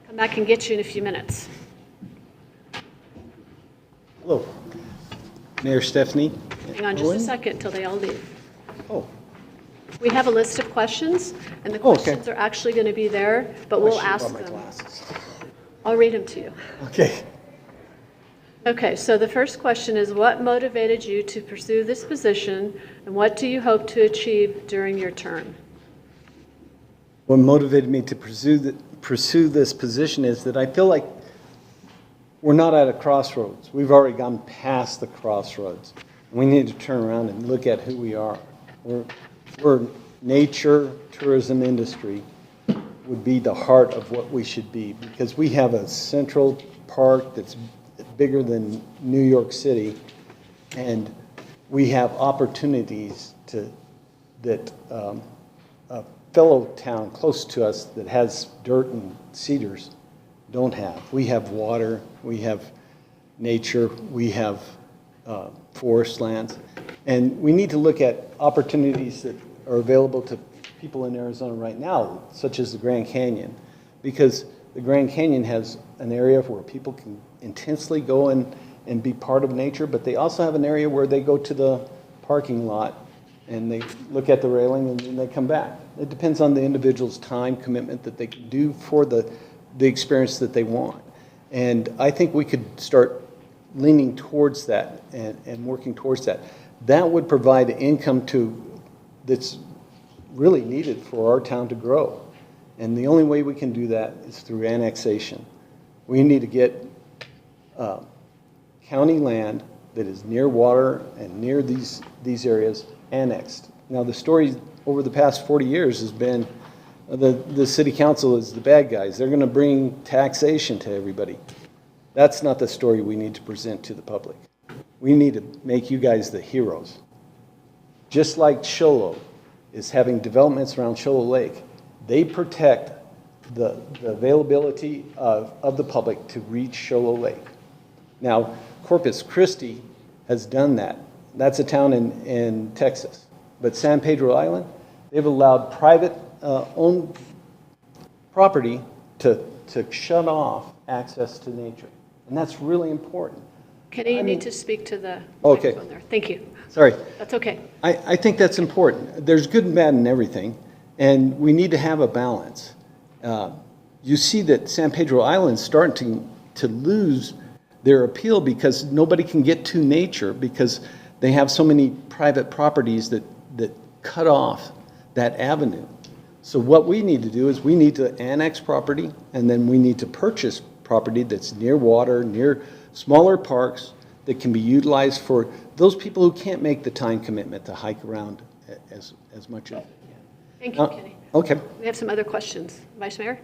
Speaker 1: come back and get you in a few minutes.
Speaker 14: Hello. Mayor Stephanie.
Speaker 1: Hang on just a second till they all leave.
Speaker 14: Oh.
Speaker 1: We have a list of questions, and the questions are actually going to be there, but we'll ask them. I'll read them to you.
Speaker 14: Okay.
Speaker 1: Okay, so the first question is, what motivated you to pursue this position, and what do you hope to achieve during your term?
Speaker 14: What motivated me to pursue this position is that I feel like we're not at a crossroads. We've already gone past the crossroads. We need to turn around and look at who we are. We're nature, tourism industry would be the heart of what we should be, because we have a central park that's bigger than New York City, and we have opportunities that a fellow town close to us that has dirt and cedars don't have. We have water, we have nature, we have forest lands. And we need to look at opportunities that are available to people in Arizona right now, such as the Grand Canyon, because the Grand Canyon has an area where people can intensely go and be part of nature, but they also have an area where they go to the parking lot and they look at the railing and then they come back. It depends on the individual's time commitment that they can do for the experience that they want. And I think we could start leaning towards that and working towards that. That would provide income that's really needed for our town to grow. And the only way we can do that is through annexation. We need to get county land that is near water and near these areas annexed. Now, the story over the past 40 years has been the city council is the bad guys. They're going to bring taxation to everybody. That's not the story we need to present to the public. We need to make you guys the heroes. Just like Sholo is having developments around Sholo Lake, they protect the availability of the public to reach Sholo Lake. Now, Corpus Christi has done that. That's a town in Texas. But San Pedro Island, they've allowed private owned property to shut off access to nature. And that's really important.
Speaker 1: Kenny, you need to speak to the
Speaker 14: Okay.
Speaker 1: microphone there. Thank you.
Speaker 14: Sorry.
Speaker 1: That's okay.
Speaker 14: I think that's important. There's good and bad in everything, and we need to have a balance. You see that San Pedro Island's starting to lose their appeal because nobody can get to nature because they have so many private properties that cut off that avenue. So what we need to do is we need to annex property, and then we need to purchase property that's near water, near smaller parks that can be utilized for those people who can't make the time commitment to hike around as much as they can.
Speaker 1: Thank you, Kenny.
Speaker 14: Okay.
Speaker 1: We have some other questions. Vice Mayor?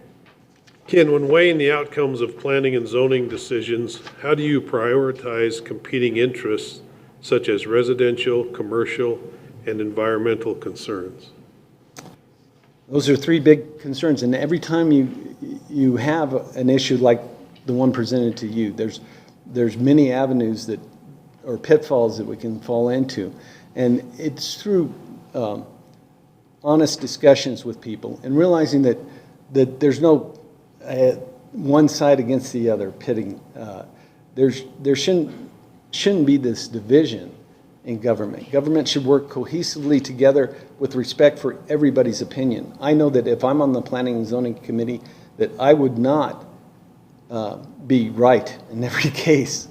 Speaker 2: Ken, when weighing the outcomes of planning and zoning decisions, how do you prioritize competing interests such as residential, commercial, and environmental concerns?
Speaker 14: Those are three big concerns, and every time you have an issue like the one presented to you, there's many avenues that or pitfalls that we can fall into, and it's through honest discussions with people and realizing that there's no one side against the other pitting. There shouldn't be this division in government. Government should work cohesively together with respect for everybody's opinion. I know that if I'm on the Planning and Zoning Committee, that I would not be right in every case.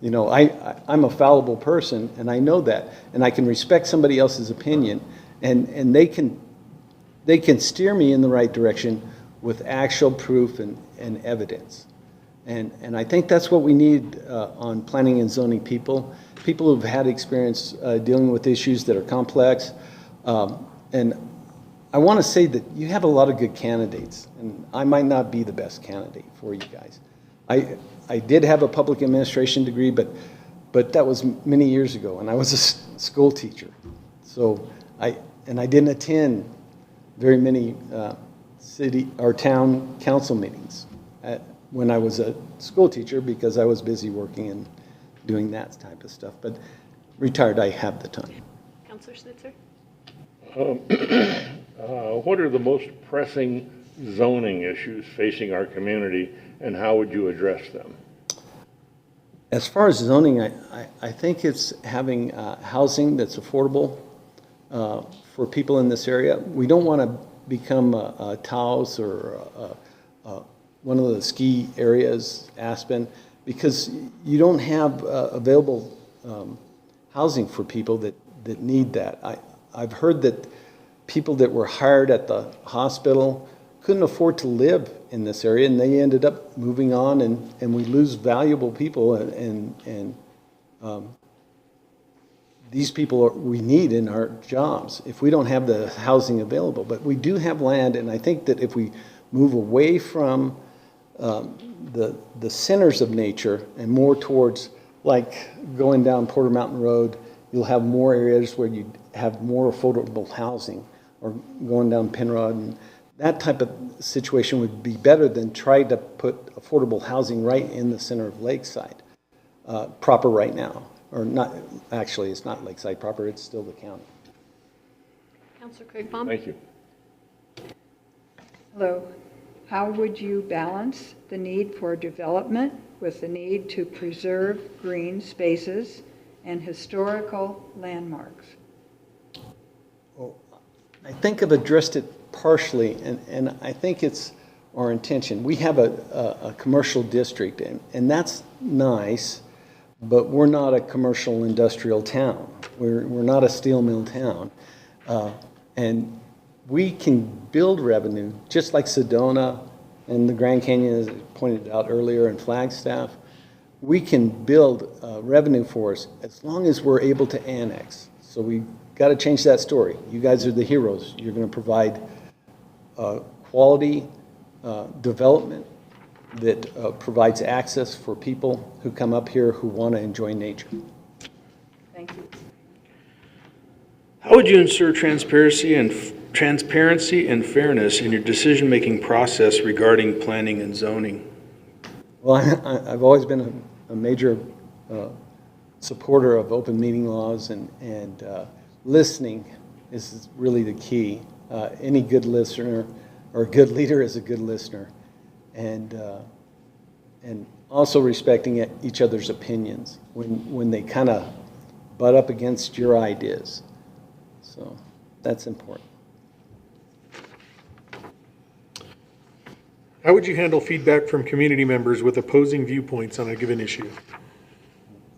Speaker 14: You know, I'm a fallible person, and I know that, and I can respect somebody else's opinion, and they can steer me in the right direction with actual proof and evidence. And I think that's what we need on planning and zoning people who've had experience dealing with issues that are complex. And I want to say that you have a lot of good candidates, and I might not be the best candidate for you guys. I did have a public administration degree, but that was many years ago, and I was a school teacher. So I didn't attend very many city or town council meetings when I was a school teacher because I was busy working and doing that type of stuff. But retired, I have the time.
Speaker 1: Councilor Snitzer?
Speaker 15: What are the most pressing zoning issues facing our community, and how would you address them?
Speaker 14: As far as zoning, I think it's having housing that's affordable for people in this area. We don't want to become a Taos or one of the ski areas, Aspen, because you don't have available housing for people that need that. I've heard that people that were hired at the hospital couldn't afford to live in this area, and they ended up moving on, and we lose valuable people, and these people we need in our jobs if we don't have the housing available. But we do have land, and I think that if we move away from the centers of nature and more towards, like going down Porter Mountain Road, you'll have more areas where you have more affordable housing, or going down Penrod, and that type of situation would be better than trying to put affordable housing right in the center of Lakeside, proper right now. or not, actually, it's not Lakeside proper, it's still the county.
Speaker 1: Councilor Craigbaum?
Speaker 15: Thank you.
Speaker 8: Hello. How would you balance the need for development with the need to preserve green spaces and historical landmarks?
Speaker 14: Well, I think I've addressed it partially, and I think it's our intention. We have a commercial district, and that's nice, but we're not a commercial industrial town. We're not a steel mill town. And we can build revenue, just like Sedona and the Grand Canyon, as I pointed out earlier, and Flagstaff. We can build revenue for us as long as we're able to annex. So we've got to change that story. You guys are the heroes. You're going to provide quality development that provides access for people who come up here who want to enjoy nature.
Speaker 8: Thank you.
Speaker 11: How would you ensure transparency and fairness in your decision-making process regarding planning and zoning?
Speaker 14: Well, I've always been a major supporter of open meeting laws, and listening is really the key. Any good listener or good leader is a good listener, and also respecting each other's opinions when they kind of butt up against your ideas. So that's important.
Speaker 9: How would you handle feedback from community members with opposing viewpoints on a given issue?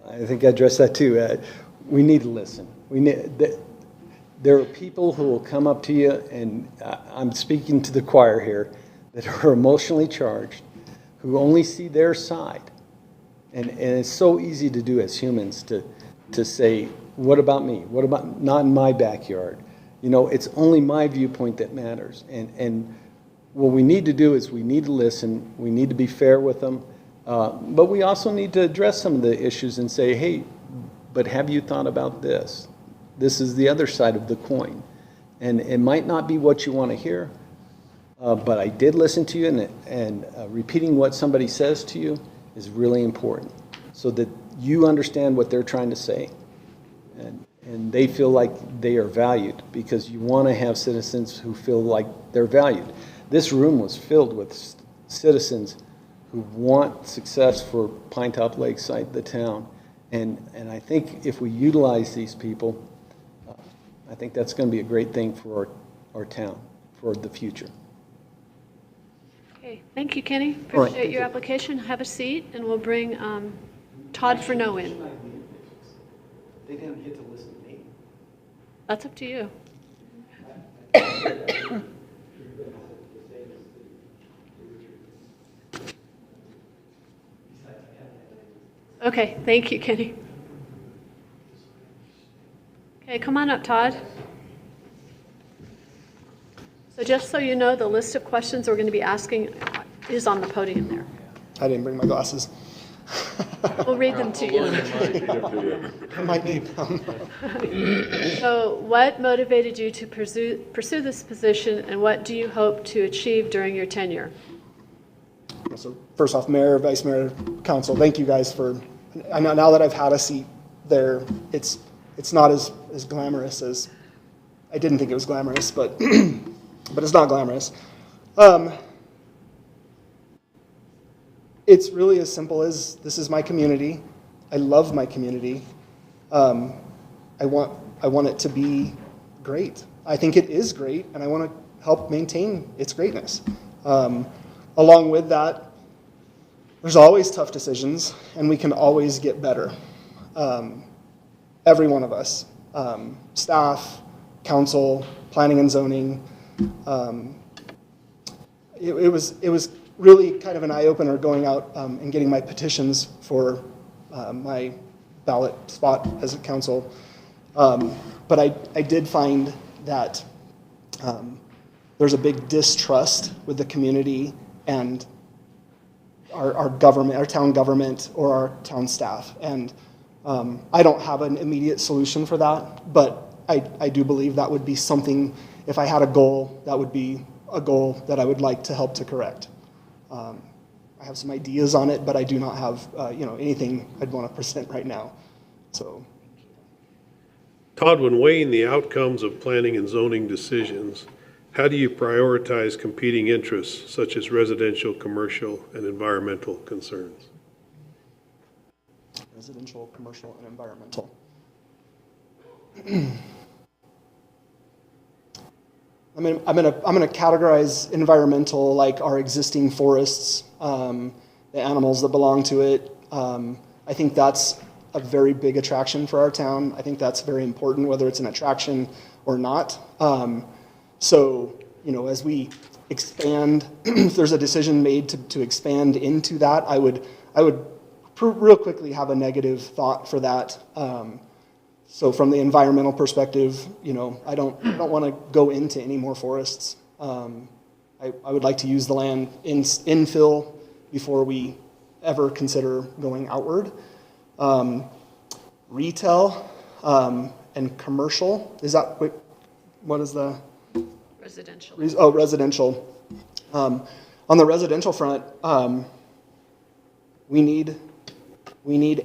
Speaker 14: I think I addressed that too. We need to listen. There are people who will come up to you, and I'm speaking to the choir here, that are emotionally charged, who only see their side. And it's so easy to do as humans to say, what about me? What about not in my backyard? You know, it's only my viewpoint that matters. And what we need to do is we need to listen. We need to be fair with them. But we also need to address some of the issues and say, hey, but have you thought about this? This is the other side of the coin. And it might not be what you want to hear, but I did listen to you, and repeating what somebody says to you is really important so that you understand what they're trying to say. And they feel like they are valued, because you want to have citizens who feel like they're valued. This room was filled with citizens who want success for Pinetop-Lakeside, the town. And I think if we utilize these people, I think that's going to be a great thing for our town, for the future.
Speaker 1: Okay, thank you, Kenny.
Speaker 14: All right,
Speaker 1: Appreciate your application. Have a seat, and we'll bring Todd Furneaux in.
Speaker 4: They didn't get to listen to me.
Speaker 1: That's up to you. Okay, thank you, Kenny. Okay, come on up, Todd. So just so you know, the list of questions we're going to be asking is on the podium there.
Speaker 16: I didn't bring my glasses.
Speaker 1: We'll read them to you.
Speaker 16: I might need them.
Speaker 1: So what motivated you to pursue this position, and what do you hope to achieve during your tenure?
Speaker 16: So first off, Mayor, Vice Mayor, Council, thank you guys for, I know now that I've had a seat there, it's not as glamorous as, I didn't think it was glamorous, but but it's not glamorous. It's really as simple as, this is my community. I love my community. I want it to be great. I think it is great, and I want to help maintain its greatness. Along with that, there's always tough decisions, and we can always get better. Every one of us, staff, council, planning and zoning. It was really kind of an eye-opener going out and getting my petitions for my ballot spot as a council. But I did find that there's a big distrust with the community and our government, our town government, or our town staff. And I don't have an immediate solution for that, but I do believe that would be something, if I had a goal, that would be a goal that I would like to help to correct. I have some ideas on it, but I do not have anything I'd want to present right now. So,
Speaker 2: Todd, when weighing the outcomes of planning and zoning decisions, how do you prioritize competing interests such as residential, commercial, and environmental concerns?
Speaker 16: residential, commercial, and environmental. I'm gonna categorize environmental like our existing forests, the animals that belong to it. I think that's a very big attraction for our town. I think that's very important, whether it's an attraction or not. So, you know, as we expand, if there's a decision made to expand into that, I would real quickly have a negative thought for that. So from the environmental perspective, you know, I don't want to go into any more forests. I would like to use the land infill before we ever consider going outward. Retail and commercial, is that, what is the?
Speaker 1: Residential.
Speaker 16: Oh, residential. On the residential front, we need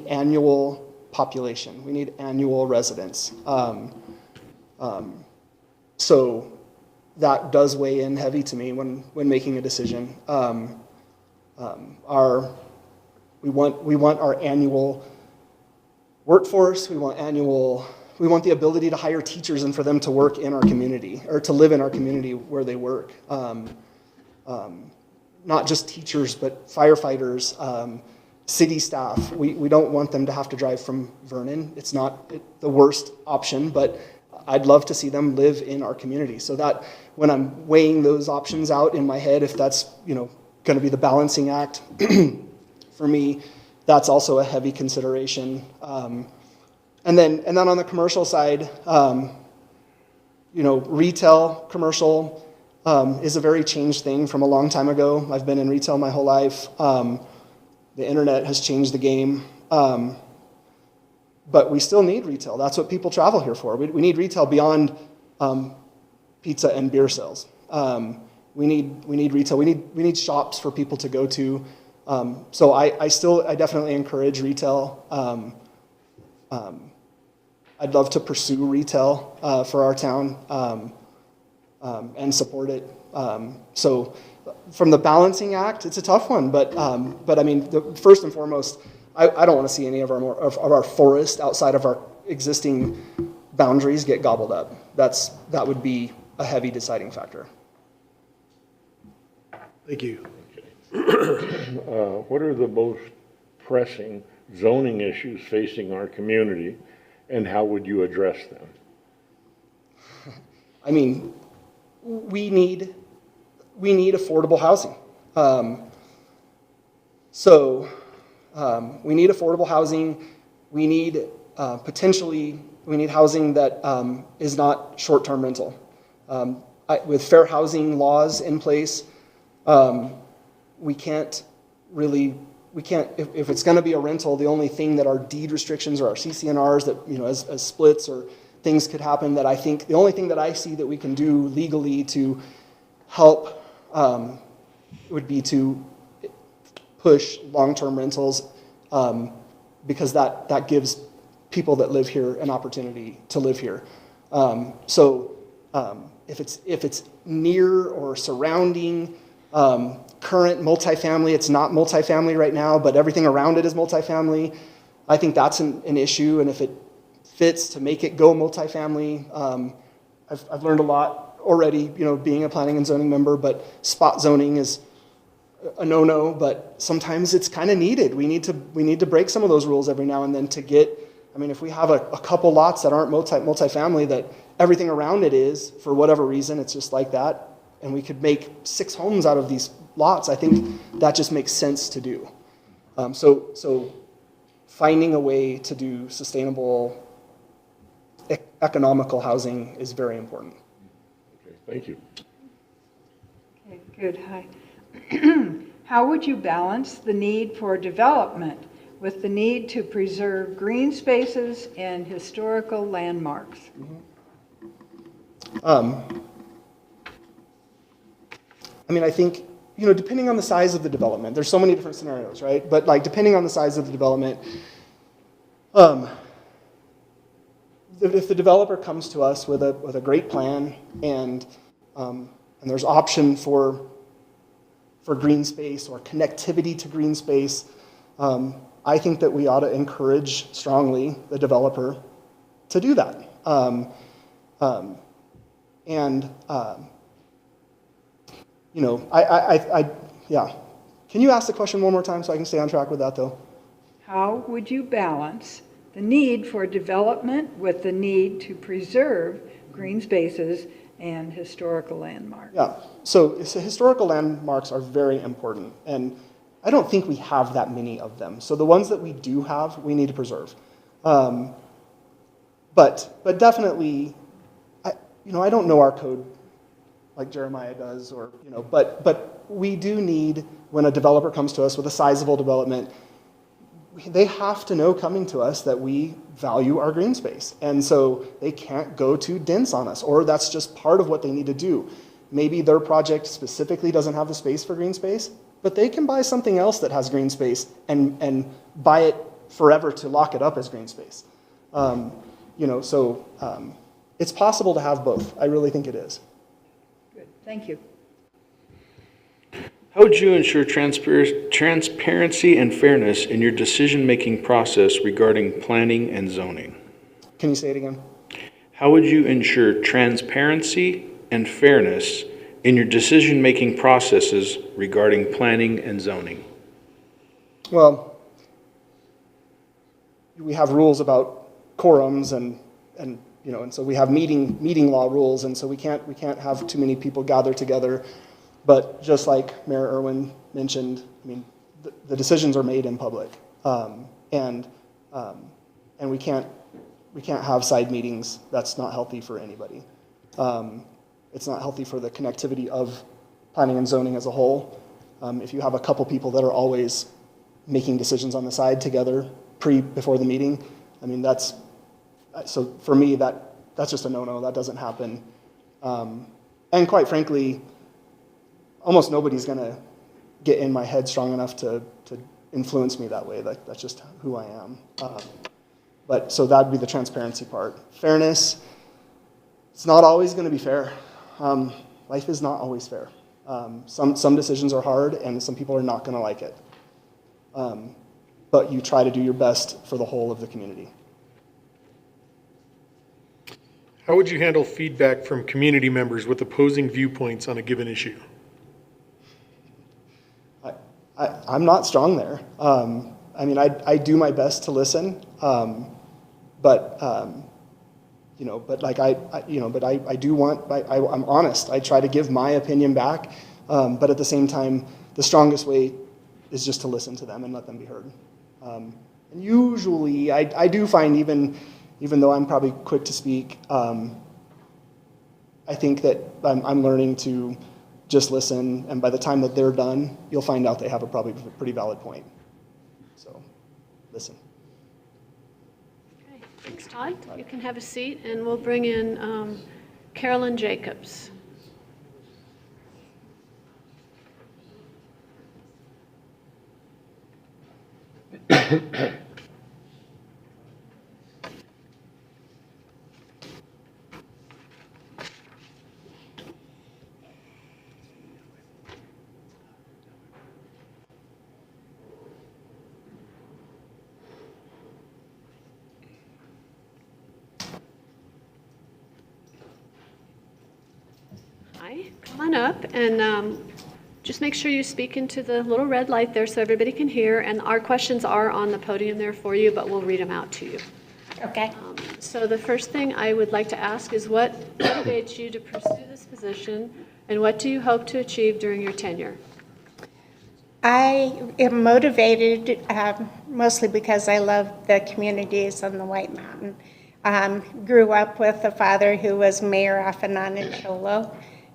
Speaker 16: annual population. We need annual residents. So that does weigh in heavy to me when making a decision. We want our annual workforce. We want the ability to hire teachers and for them to work in our community or to live in our community where they work. Not just teachers, but firefighters, city staff. We don't want them to have to drive from Vernon. It's not the worst option, but I'd love to see them live in our community. So that when I'm weighing those options out in my head, if that's, you know, going to be the balancing act for me, that's also a heavy consideration. And then on the commercial side, you know, retail, commercial is a very changed thing from a long time ago. I've been in retail my whole life. The internet has changed the game. But we still need retail. That's what people travel here for. We need retail beyond pizza and beer sales. We need retail. We need shops for people to go to. So I definitely encourage retail. I'd love to pursue retail for our town and support it. So from the balancing act, it's a tough one, but I mean, first and foremost, I don't want to see any of our forest outside of our existing boundaries get gobbled up. That would be a heavy deciding factor.
Speaker 2: Thank you.
Speaker 15: What are the most pressing zoning issues facing our community, and how would you address them?
Speaker 16: I mean, we need affordable housing. We need affordable housing. We need housing that is not short-term rental. With fair housing laws in place, we can't, if it's going to be a rental, the only thing that our deed restrictions or our CC&Rs that, you know, as splits or things could happen, that I think the only thing that I see that we can do legally to help would be to push long-term rentals, because that gives people that live here an opportunity to live here. If it's near or surrounding current multifamily, it's not multifamily right now, but everything around it is multifamily, I think that's an issue. And if it fits to make it go multifamily, I've learned a lot already, you know, being a planning and zoning member, but spot zoning is a no-no, but sometimes it's kind of needed. We need to break some of those rules every now and then to get, I mean, if we have a couple lots that aren't multifamily, that everything around it is, for whatever reason, it's just like that, and we could make 6 homes out of these lots, I think that just makes sense to do. So finding a way to do sustainable, economical housing is very important.
Speaker 15: Okay, thank you.
Speaker 8: Okay, good. Hi. How would you balance the need for development with the need to preserve green spaces and historical landmarks?
Speaker 16: I mean, I think, you know, depending on the size of the development, there's so many different scenarios, right? But like, depending on the size of the development, if the developer comes to us with a great plan and there's option for green space or connectivity to green space, I think that we ought to encourage strongly the developer to do that. Yeah. Can you ask the question one more time so I can stay on track with that, though?
Speaker 8: How would you balance the need for development with the need to preserve green spaces and historical landmarks?
Speaker 16: Yeah, so historical landmarks are very important, and I don't think we have that many of them. So the ones that we do have, we need to preserve. But definitely, I don't know our code like Jeremiah does, or but we do need, when a developer comes to us with a sizable development, they have to know coming to us that we value our green space. And so they can't go too dense on us, or that's just part of what they need to do. Maybe their project specifically doesn't have the space for green space, but they can buy something else that has green space and buy it forever to lock it up as green space. It's possible to have both. I really think it is.
Speaker 8: Good, thank you.
Speaker 11: How would you ensure transparency and fairness in your decision-making process regarding planning and zoning?
Speaker 16: Can you say it again?
Speaker 11: How would you ensure transparency and fairness in your decision-making processes regarding planning and zoning?
Speaker 16: Well, we have rules about quorums and so we have meeting law rules, and so we can't have too many people gather together. But just like Mayor Irwin mentioned, I mean, the decisions are made in public, and we can't have side meetings. That's not healthy for anybody. It's not healthy for the connectivity of planning and zoning as a whole. If you have a couple people that are always making decisions on the side together before the meeting, I mean, so for me that's just a no-no. That doesn't happen. And quite frankly, almost nobody's going to get in my head strong enough to influence me that way. That's just who I am. But so that'd be the transparency part. Fairness, it's not always going to be fair. Life is not always fair. Some decisions are hard, and some people are not going to like it. But you try to do your best for the whole of the community.
Speaker 9: How would you handle feedback from community members with opposing viewpoints on a given issue?
Speaker 16: I'm not strong there. I mean, I do my best to listen, but I do want. I'm honest. I try to give my opinion back, but at the same time, the strongest way is just to listen to them and let them be heard. And usually, I do find even though I'm probably quick to speak, I think that I'm learning to just listen, and by the time that they're done, you'll find out they have a probably pretty valid point. So, listen.
Speaker 1: Okay, thanks, Todd. You can have a seat, and we'll bring in Carolyn Jacobs. Hi, come on up, and just make sure you speak into the little red light there so everybody can hear, and our questions are on the podium there for you, but we'll read them out to you.
Speaker 17: Okay.
Speaker 1: So the first thing I would like to ask is, what motivates you to pursue this position, and what do you hope to achieve during your tenure?
Speaker 17: I am motivated mostly because I love the communities on the White Mountain. Grew up with a father who was mayor off of Nonacholo,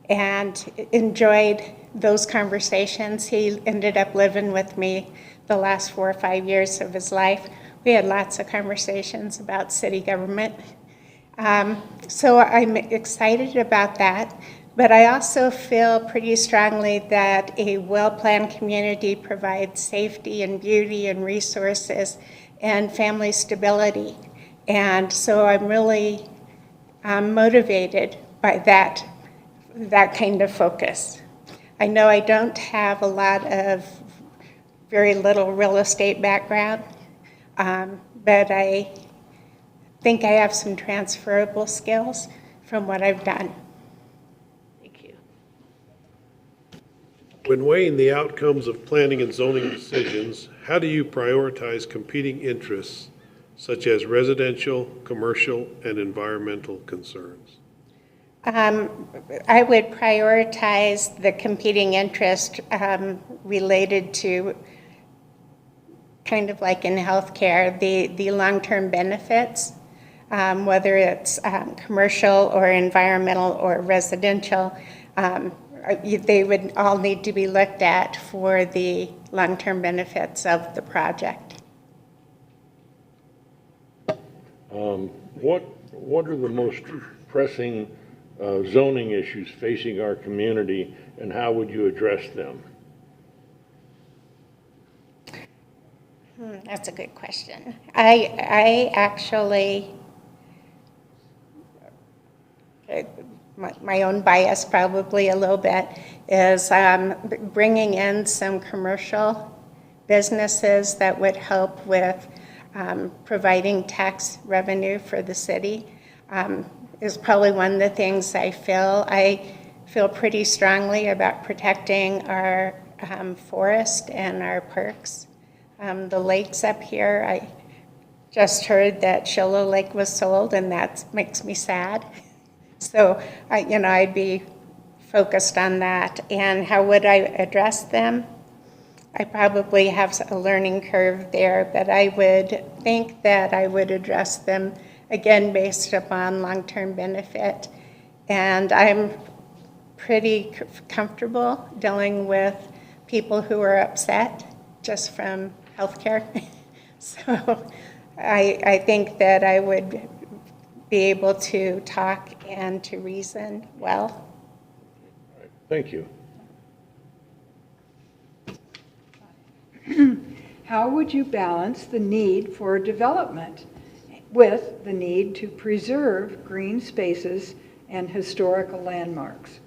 Speaker 17: and enjoyed those conversations. He ended up living with me the last 4 or 5 years of his life. We had lots of conversations about city government. So I'm excited about that, but I also feel pretty strongly that a well-planned community provides safety and beauty and resources and family stability. And so I'm really motivated by that kind of focus. I know I don't have a lot of very little real estate background, but I think I have some transferable skills from what I've done.
Speaker 1: Thank you.
Speaker 2: When weighing the outcomes of planning and zoning decisions, how do you prioritize competing interests such as residential, commercial, and environmental concerns?
Speaker 17: I would prioritize the competing interest related to, kind of like in healthcare, the long-term benefits, whether it's commercial or environmental or residential. They would all need to be looked at for the long-term benefits of the project.
Speaker 15: What are the most pressing zoning issues facing our community, and how would you address them?
Speaker 17: That's a good question. I actually, my own bias probably a little bit, is bringing in some commercial businesses that would help with providing tax revenue for the city. Is probably one of the things I feel pretty strongly about protecting our forest and our parks. The lakes up here, I just heard that Shillow Lake was sold, and that makes me sad. So, I'd be focused on that. And how would I address them? I probably have a learning curve there, but I would think that I would address them, again, based upon long-term benefit. And I'm pretty comfortable dealing with people who are upset just from healthcare. So I think that I would be able to talk and to reason well.
Speaker 15: Thank you.
Speaker 8: How would you balance the need for development with the need to preserve green spaces and historical landmarks?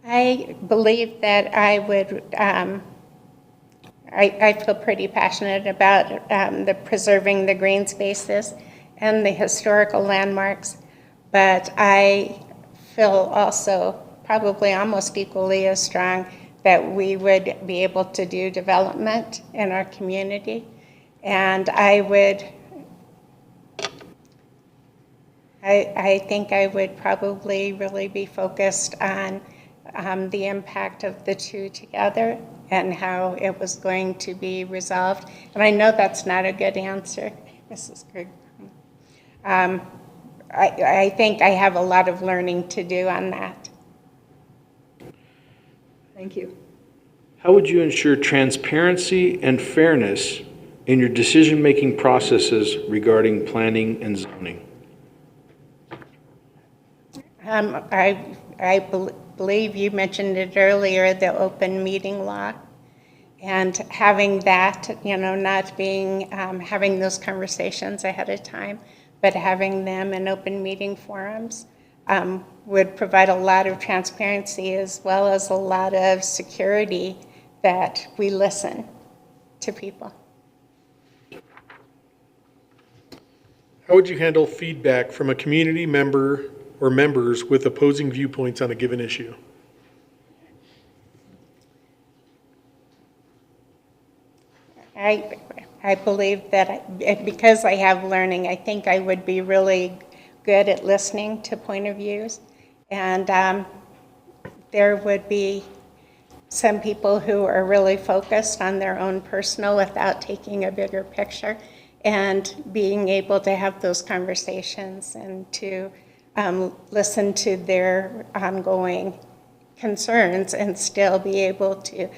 Speaker 17: I believe that I would, I feel pretty passionate about the preserving the green spaces and the historical landmarks, but I feel also probably almost equally as strong that we would be able to do development in our community. And I think I would probably really be focused on the impact of the two together and how it was going to be resolved. And I know that's not a good answer, Mrs. Krug. I think I have a lot of learning to do on that.
Speaker 8: Thank you.
Speaker 11: How would you ensure transparency and fairness in your decision-making processes regarding planning and zoning?
Speaker 17: I believe you mentioned it earlier, the open meeting law, and having that, not being, having those conversations ahead of time, but having them in open meeting forums would provide a lot of transparency as well as a lot of security that we listen to people.
Speaker 9: How would you handle feedback from a community member or members with opposing viewpoints on a given issue?
Speaker 17: I believe that because I have learning, I think I would be really good at listening to point of views. And there would be some people who are really focused on their own personal without taking a bigger picture, and being able to have those conversations and to listen to their ongoing concerns and still be able to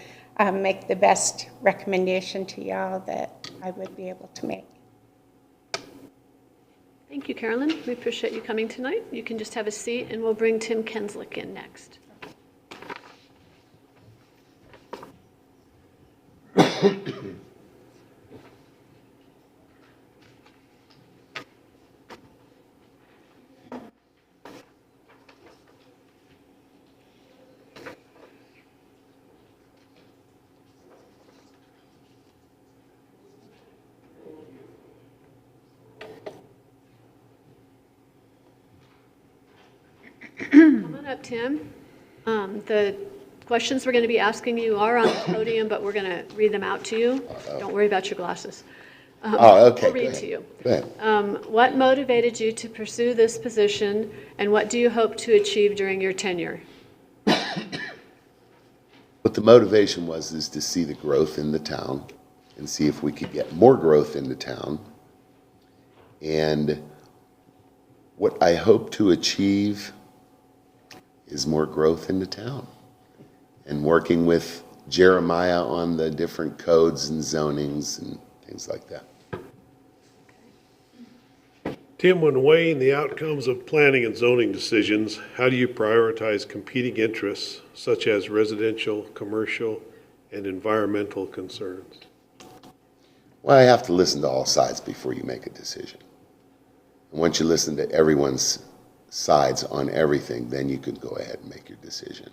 Speaker 17: make the best recommendation to y'all that I would be able to make.
Speaker 1: Thank you, Carolyn. We appreciate you coming tonight. You can just have a seat, and we'll bring Tim Kenslick in next. up, Tim. The questions we're going to be asking you are on the podium, but we're going to read them out to you. Don't worry about your glasses.
Speaker 2: Okay,
Speaker 1: We'll read
Speaker 2: go ahead.
Speaker 1: to you.
Speaker 2: Go ahead.
Speaker 1: What motivated you to pursue this position, and what do you hope to achieve during your tenure?
Speaker 2: What the motivation was is to see the growth in the town and see if we could get more growth in the town. And what I hope to achieve is more growth in the town. And working with Jeremiah on the different codes and zonings and things like that.
Speaker 18: Tim, when weighing the outcomes of planning and zoning decisions, how do you prioritize competing interests such as residential, commercial, and environmental concerns?
Speaker 2: Well, I have to listen to all sides before you make a decision. And once you listen to everyone's sides on everything, then you can go ahead and make your decision.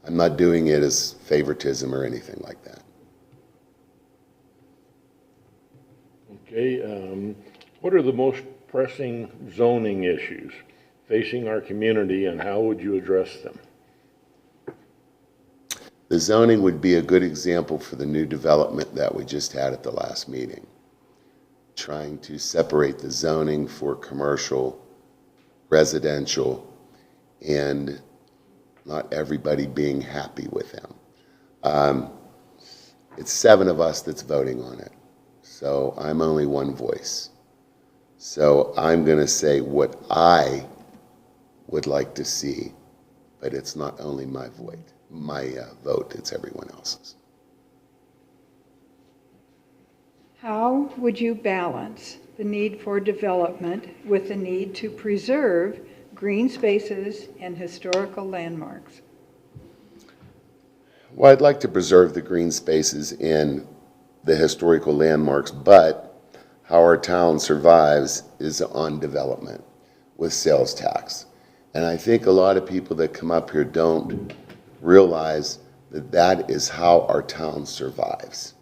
Speaker 2: I'm not doing it as favoritism or anything like that.
Speaker 15: Okay, what are the most pressing zoning issues facing our community, and how would you address them?
Speaker 2: The zoning would be a good example for the new development that we just had at the last meeting. Trying to separate the zoning for commercial, residential, and not everybody being happy with them. It's 7 of us that's voting on it, so I'm only one voice. So I'm going to say what I would like to see, but it's not only my vote, it's everyone else's.
Speaker 8: How would you balance the need for development with the need to preserve green spaces and historical landmarks?
Speaker 2: Well, I'd like to preserve the green spaces in the historical landmarks, but how our town survives is on development with sales tax. And I think a lot of people that come up here don't realize that that is how our town survives.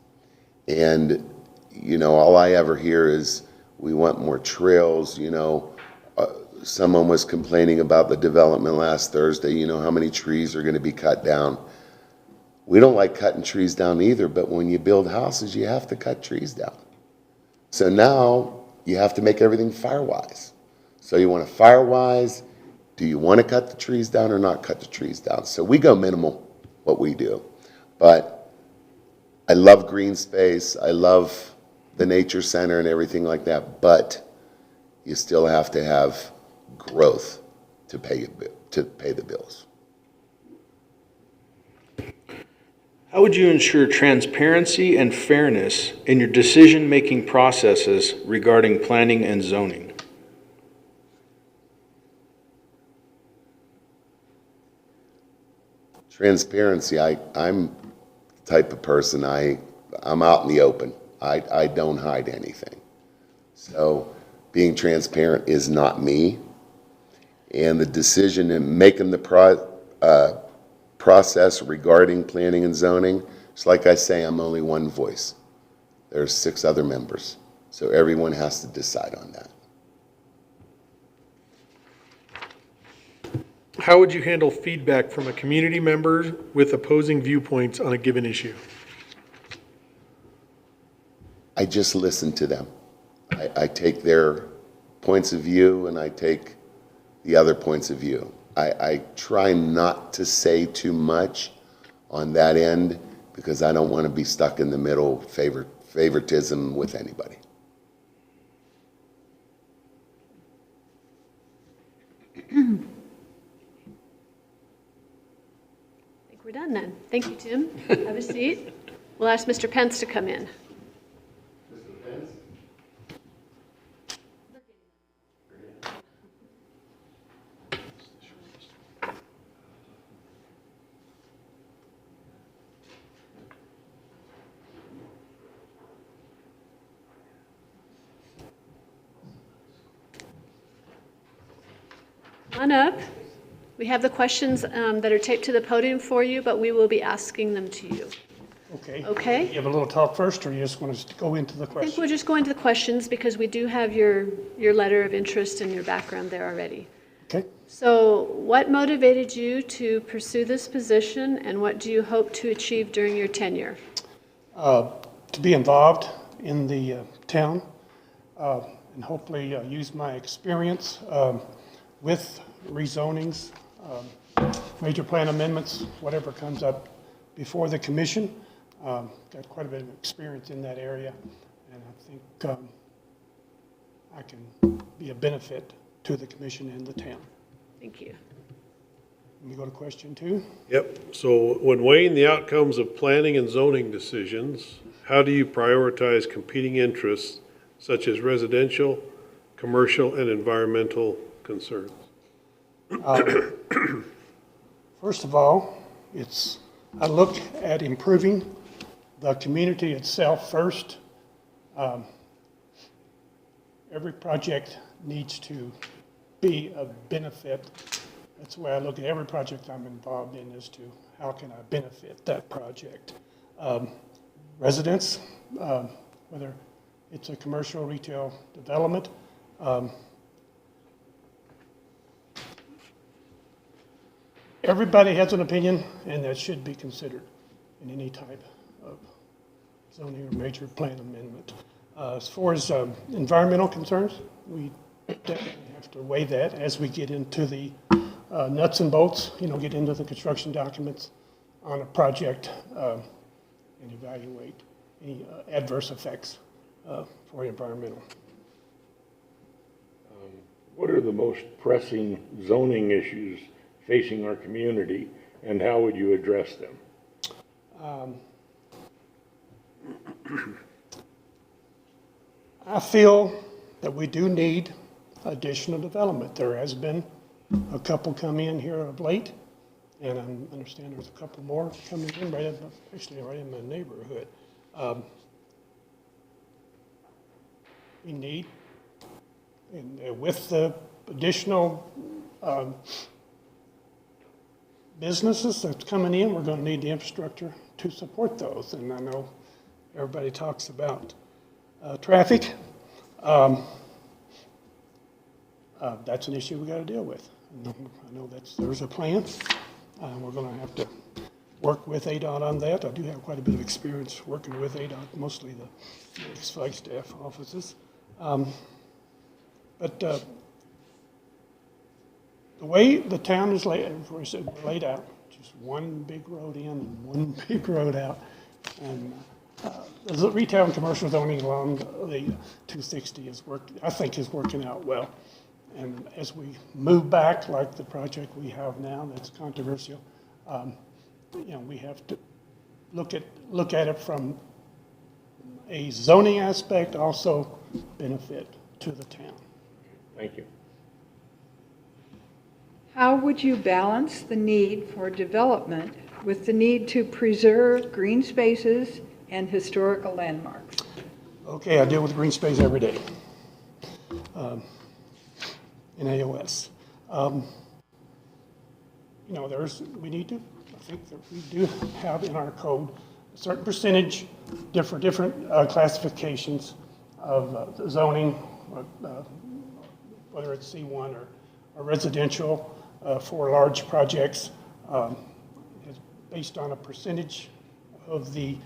Speaker 2: And, you know, all I ever hear is we want more trails. You know, someone was complaining about the development last Thursday, you know, how many trees are going to be cut down. We don't like cutting trees down either, but when you build houses, you have to cut trees down. So now you have to make everything fire-wise. So you want to fire-wise, do you want to cut the trees down or not cut the trees down? So we go minimal, what we do. But I love green space, I love the nature center and everything like that, but you still have to have growth to pay the bills.
Speaker 11: How would you ensure transparency and fairness in your decision-making processes regarding planning and zoning?
Speaker 2: Transparency, I'm the type of person, I'm out in the open. I don't hide anything. So being transparent is not me. And the decision in making the process regarding planning and zoning, it's like I say, I'm only one voice. There's 6 other members. So everyone has to decide on that.
Speaker 9: How would you handle feedback from a community member with opposing viewpoints on a given issue?
Speaker 2: I just listen to them. I take their points of view and I take the other points of view. I try not to say too much on that end because I don't want to be stuck in the middle, favoritism with anybody.
Speaker 1: I think we're done then. Thank you, Tim. Have a seat. We'll ask Mr. Pence to come in. Come on up. We have the questions that are taped to the podium for you, but we will be asking them to you.
Speaker 6: Okay.
Speaker 1: Okay?
Speaker 6: You have a little talk first, or you just want us to go into the
Speaker 1: I think
Speaker 6: question?
Speaker 1: we'll just go into the questions because we do have your letter of interest and your background there already.
Speaker 13: Okay.
Speaker 1: So what motivated you to pursue this position, and what do you hope to achieve during your tenure?
Speaker 19: To be involved in the town and hopefully use my experience with rezonings, major plan amendments, whatever comes up before the commission. Got quite a bit of experience in that area, and I think I can be a benefit to the commission and the town.
Speaker 1: Thank you.
Speaker 19: Let me go to question 2.
Speaker 18: Yep. So when weighing the outcomes of planning and zoning decisions, how do you prioritize competing interests such as residential, commercial, and environmental concerns?
Speaker 19: First of all, I look at improving the community itself first. Every project needs to be of benefit. That's the way I look at every project I'm involved in, as to how can I benefit that project. Residents, whether it's a commercial retail development, everybody has an opinion, and that should be considered in any type of zoning or major plan amendment. As far as environmental concerns, we definitely have to weigh that as we get into the nuts and bolts, get into the construction documents on a project and evaluate any adverse effects for environmental.
Speaker 15: What are the most pressing zoning issues facing our community, and how would you address them?
Speaker 19: I feel that we do need additional development. There has been a couple come in here of late, and I understand there's a couple more coming in right in my neighborhood. We need, and with the additional businesses that's coming in, we're going to need the infrastructure to support those. And I know everybody talks about traffic. That's an issue we got to deal with. I know there's a plan. We're going to have to work with ADOT on that. I do have quite a bit of experience working with ADOT, mostly the Flagstaff offices. But the way the town is laid out, just one big road in and one big road out, and the retail and commercial zoning along the 260 I think is working out well. And as we move back, like the project we have now that's controversial, we have to look at it from a zoning aspect, also benefit to the town.
Speaker 15: Thank you.
Speaker 8: How would you balance the need for development with the need to preserve green spaces and historical landmarks?
Speaker 19: Okay, I deal with green space every day in AOS. I think that we do have in our code a certain percentage, different classifications of zoning, whether it's C1 or residential for large projects, based on a percentage of the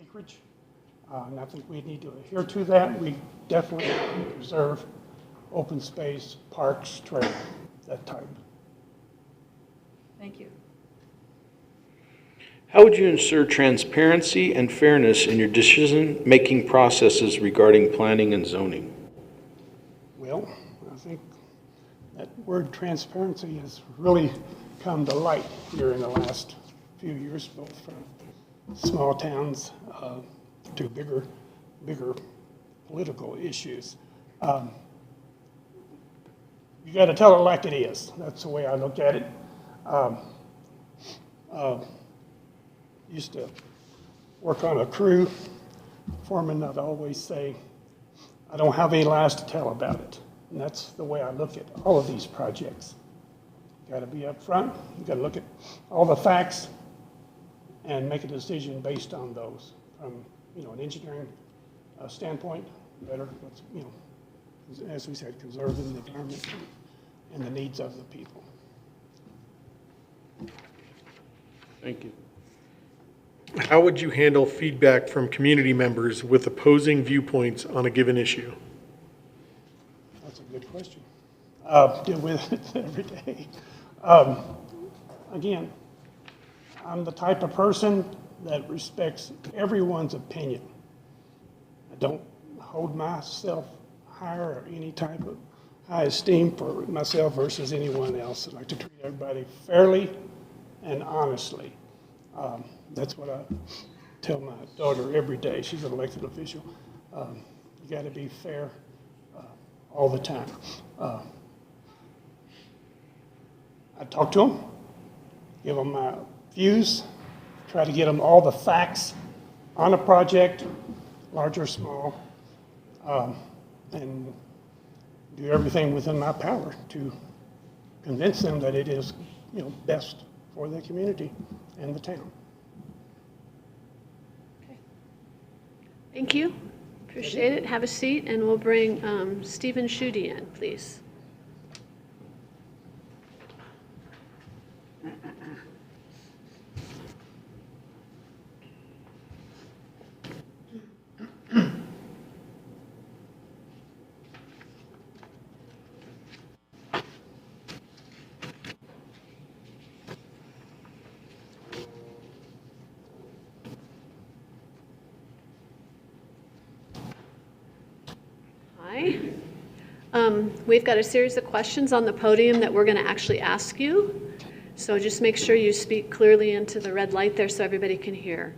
Speaker 19: acreage. And I think we need to adhere to that. We definitely preserve open space, parks, trails, that type.
Speaker 8: Thank you.
Speaker 11: How would you ensure transparency and fairness in your decision-making processes regarding planning and zoning?
Speaker 19: Well, I think that word transparency has really come to light here in the last few years, both from small towns to bigger political issues. You got to tell it like it is. That's the way I look at it. Used to work on a crew. Foreman, I'd always say, I don't have any lies to tell about it. And that's the way I look at all of these projects. You got to be up front. You got to look at all the facts and make a decision based on those. From an engineering standpoint, better, as we said, conserving the environment, and the needs of the people.
Speaker 11: Thank you.
Speaker 9: How would you handle feedback from community members with opposing viewpoints on a given issue?
Speaker 19: That's a good question. Deal with it every day. Again, I'm the type of person that respects everyone's opinion. I don't hold myself higher or any type of high esteem for myself versus anyone else. I like to treat everybody fairly and honestly. That's what I tell my daughter every day. She's an elected official. You got to be fair all the time. I talk to them, give them my views, try to get them all the facts on a project, large or small, and do everything within my power to convince them that it is, best for the community and the town.
Speaker 1: Thank you. Appreciate it. Have a seat, and we'll bring Stephen Schutte in, please. Hi. We've got a series of questions on the podium that we're going to actually ask you. So just make sure you speak clearly into the red light there so everybody can hear.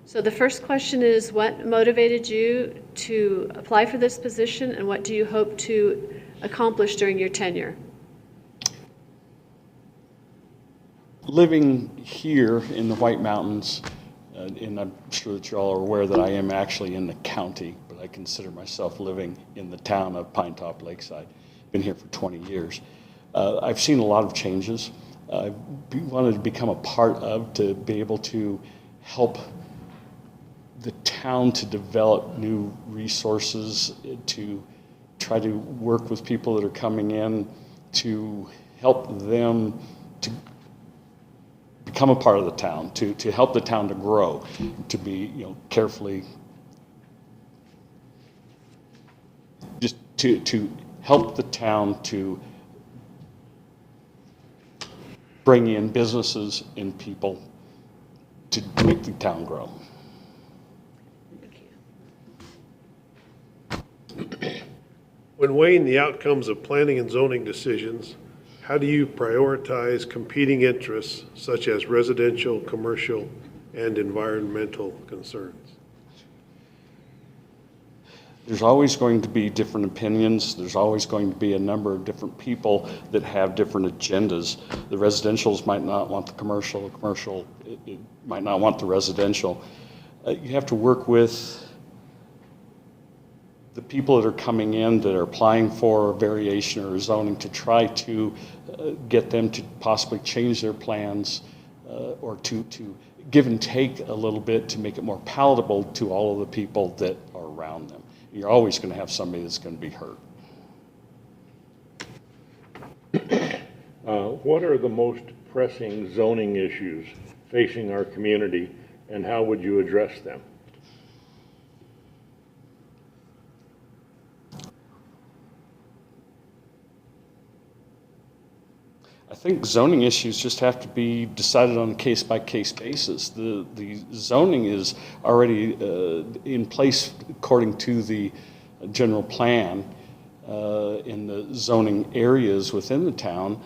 Speaker 1: So the first question is, what motivated you to apply for this position, and what do you hope to accomplish during your tenure?
Speaker 20: Living here in the White Mountains, and I'm sure that you all are aware that I am actually in the county, but I consider myself living in the town of Pinetop-Lakeside. Been here for 20 years. I've seen a lot of changes. I wanted to become a part of, to be able to help the town to develop new resources, to try to work with people that are coming in, to help them to become a part of the town, to help the town to grow, to be, carefully, just to help the town to bring in businesses and people to make the town grow.
Speaker 18: When weighing the outcomes of planning and zoning decisions, how do you prioritize competing interests such as residential, commercial, and environmental concerns?
Speaker 20: There's always going to be different opinions. There's always going to be a number of different people that have different agendas. The residentials might not want the commercial it might not want the residential. You have to work with the people that are coming in that are applying for a variation or zoning to try to get them to possibly change their plans or to give and take a little bit to make it more palatable to all of the people that are around them. You're always going to have somebody that's going to be hurt.
Speaker 15: What are the most pressing zoning issues facing our community, and how would you address them?
Speaker 20: I think zoning issues just have to be decided on a case-by-case basis. The zoning is already in place according to the general plan in the zoning areas within the town.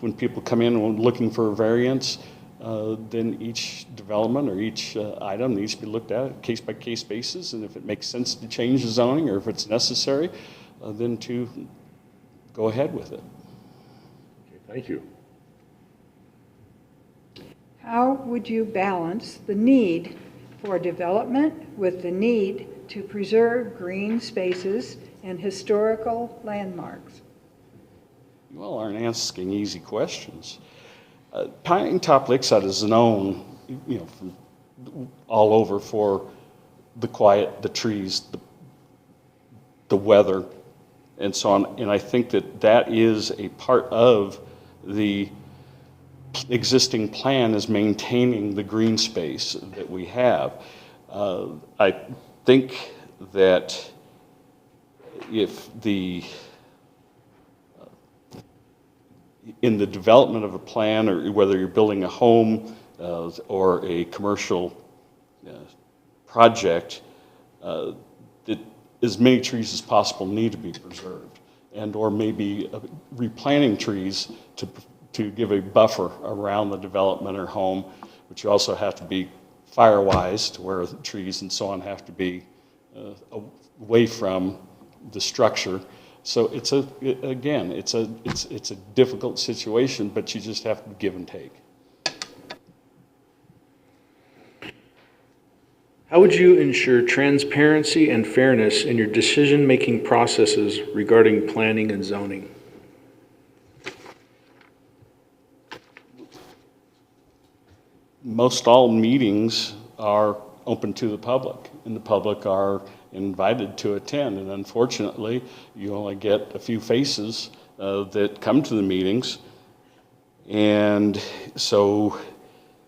Speaker 20: When people come in looking for a variance, then each development or each item needs to be looked at case-by-case basis, and if it makes sense to change the zoning or if it's necessary, then to go ahead with it.
Speaker 15: Thank you.
Speaker 8: How would you balance the need for development with the need to preserve green spaces and historical landmarks?
Speaker 20: You all aren't asking easy questions. Pinetop-Lakeside is known, from all over for the quiet, the trees, the weather, and so on. And I think that that is a part of the existing plan, is maintaining the green space that we have. I think that if in the development of a plan, or whether you're building a home or a commercial project, that as many trees as possible need to be preserved, and or maybe replanting trees to give a buffer around the development or home, but you also have to be fire-wise to where the trees and so on have to be away from the structure. So it's a difficult situation, but you just have to give and take.
Speaker 11: How would you ensure transparency and fairness in your decision-making processes regarding planning and zoning?
Speaker 20: Most all meetings are open to the public, and the public are invited to attend. And unfortunately, you only get a few faces that come to the meetings. And so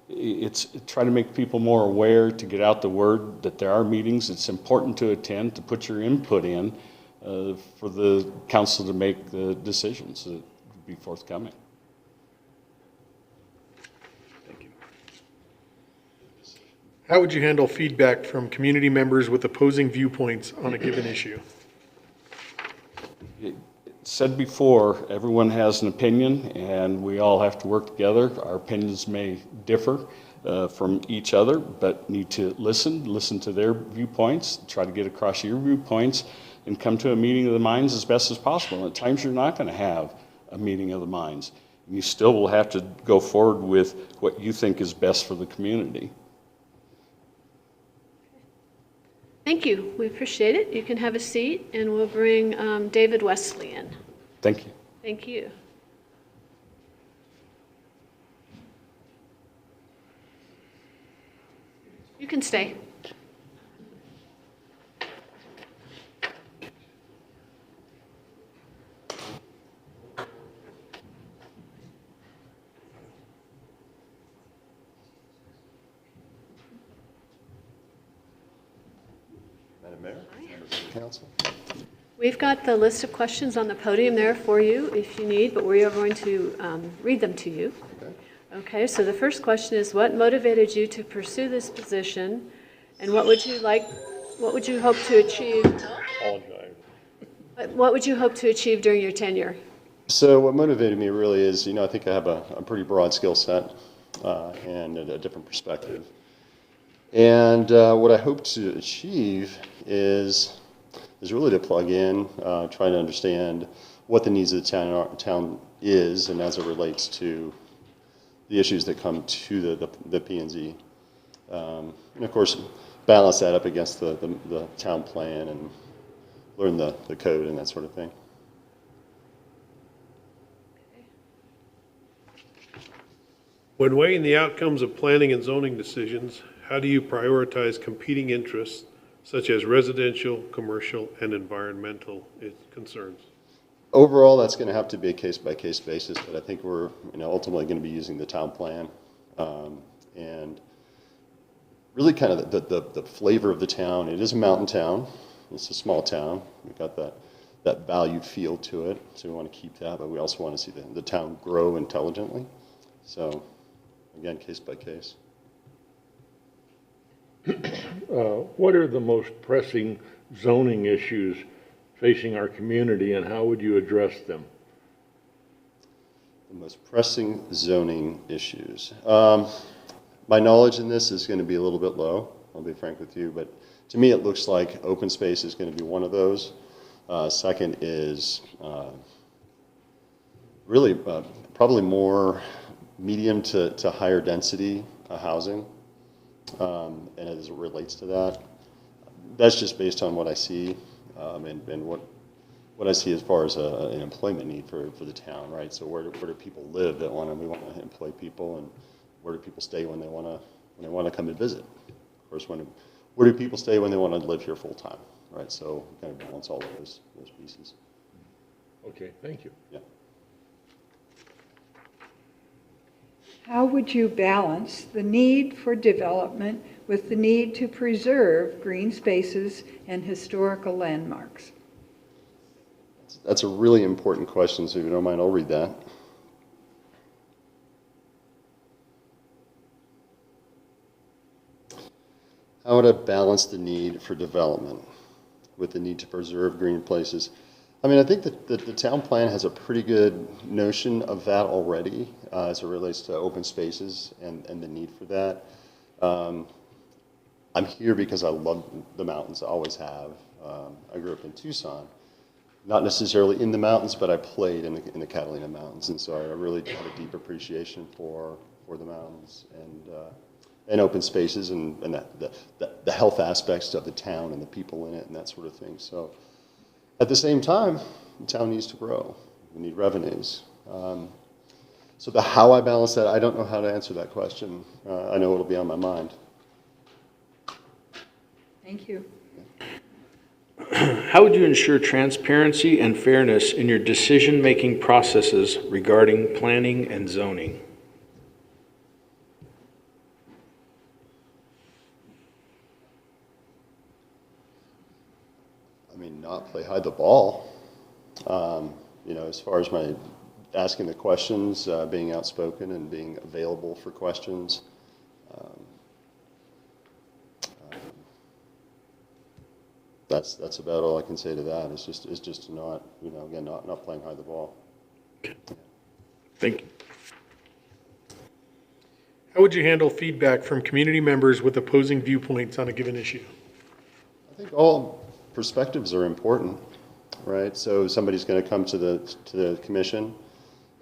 Speaker 20: it's try to make people more aware, to get out the word that there are meetings. It's important to attend, to put your input in for the council to make the decisions that would be forthcoming.
Speaker 9: How would you handle feedback from community members with opposing viewpoints on a given issue?
Speaker 20: Said before, everyone has an opinion, and we all have to work together. Our opinions may differ from each other, but need to listen to their viewpoints, try to get across your viewpoints, and come to a meeting of the minds as best as possible. And at times you're not going to have a meeting of the minds. You still will have to go forward with what you think is best for the community.
Speaker 1: Thank you. We appreciate it. You can have a seat, and we'll bring David Wesley in.
Speaker 20: Thank you.
Speaker 1: Thank you. You can stay.
Speaker 5: Madam Mayor, members of the council.
Speaker 1: We've got the list of questions on the podium there for you if you need, but we are going to read them to you. Okay, so the first question is, what motivated you to pursue this position, and what would you hope to achieve? What would you hope to achieve during your tenure?
Speaker 5: So what motivated me really is, I think I have a pretty broad skill set and a different perspective. And what I hope to achieve is really to plug in, try to understand what the needs of the town is, and as it relates to the issues that come to the P&Z. And of course, balance that up against the town plan and learn the code and that sort of thing.
Speaker 18: When weighing the outcomes of planning and zoning decisions, how do you prioritize competing interests such as residential, commercial, and environmental concerns?
Speaker 5: Overall, that's going to have to be a case-by-case basis, but I think we're ultimately going to be using the town plan and really kind of the flavor of the town. It is a mountain town. It's a small town. We've got that valued feel to it, so we want to keep that, but we also want to see the town grow intelligently. So, again, case by case.
Speaker 15: What are the most pressing zoning issues facing our community, and how would you address them?
Speaker 5: The most pressing zoning issues. My knowledge in this is going to be a little bit low, I'll be frank with you, but to me it looks like open space is going to be one of those. Second is really probably more medium to higher density housing, and as it relates to that. That's just based on what I see and what I see as far as an employment need for the town, right? So where do people live that we want to employ people, and where do people stay when they want to come and visit? Of course, where do people stay when they want to live here full time, right? So we kind of balance all of those pieces.
Speaker 15: Okay, thank you.
Speaker 10: Yeah.
Speaker 8: How would you balance the need for development with the need to preserve green spaces and historical landmarks?
Speaker 21: That's a really important question, so if you don't mind, I'll read that. How would I balance the need for development with the need to preserve green places? I mean, I think that the town plan has a pretty good notion of that already as it relates to open spaces and the need for that. I'm here because I love the mountains, I always have. I grew up in Tucson, not necessarily in the mountains, but I played in the Catalina Mountains, and so I really have a deep appreciation for the mountains and open spaces and the health aspects of the town and the people in it and that sort of thing. So at the same time, the town needs to grow. We need revenues. So the how I balance that, I don't know how to answer that question. I know it'll be on my mind.
Speaker 8: Thank you.
Speaker 11: How would you ensure transparency and fairness in your decision-making processes regarding planning and zoning?
Speaker 21: I mean, not play hide the ball. You know, as far as my asking the questions, being outspoken and being available for questions. That's about all I can say to that. It's just not, you know, again, not playing hide the ball.
Speaker 11: Thank you.
Speaker 9: How would you handle feedback from community members with opposing viewpoints on a given issue?
Speaker 21: I think all perspectives are important, right? So somebody's going to come to the commission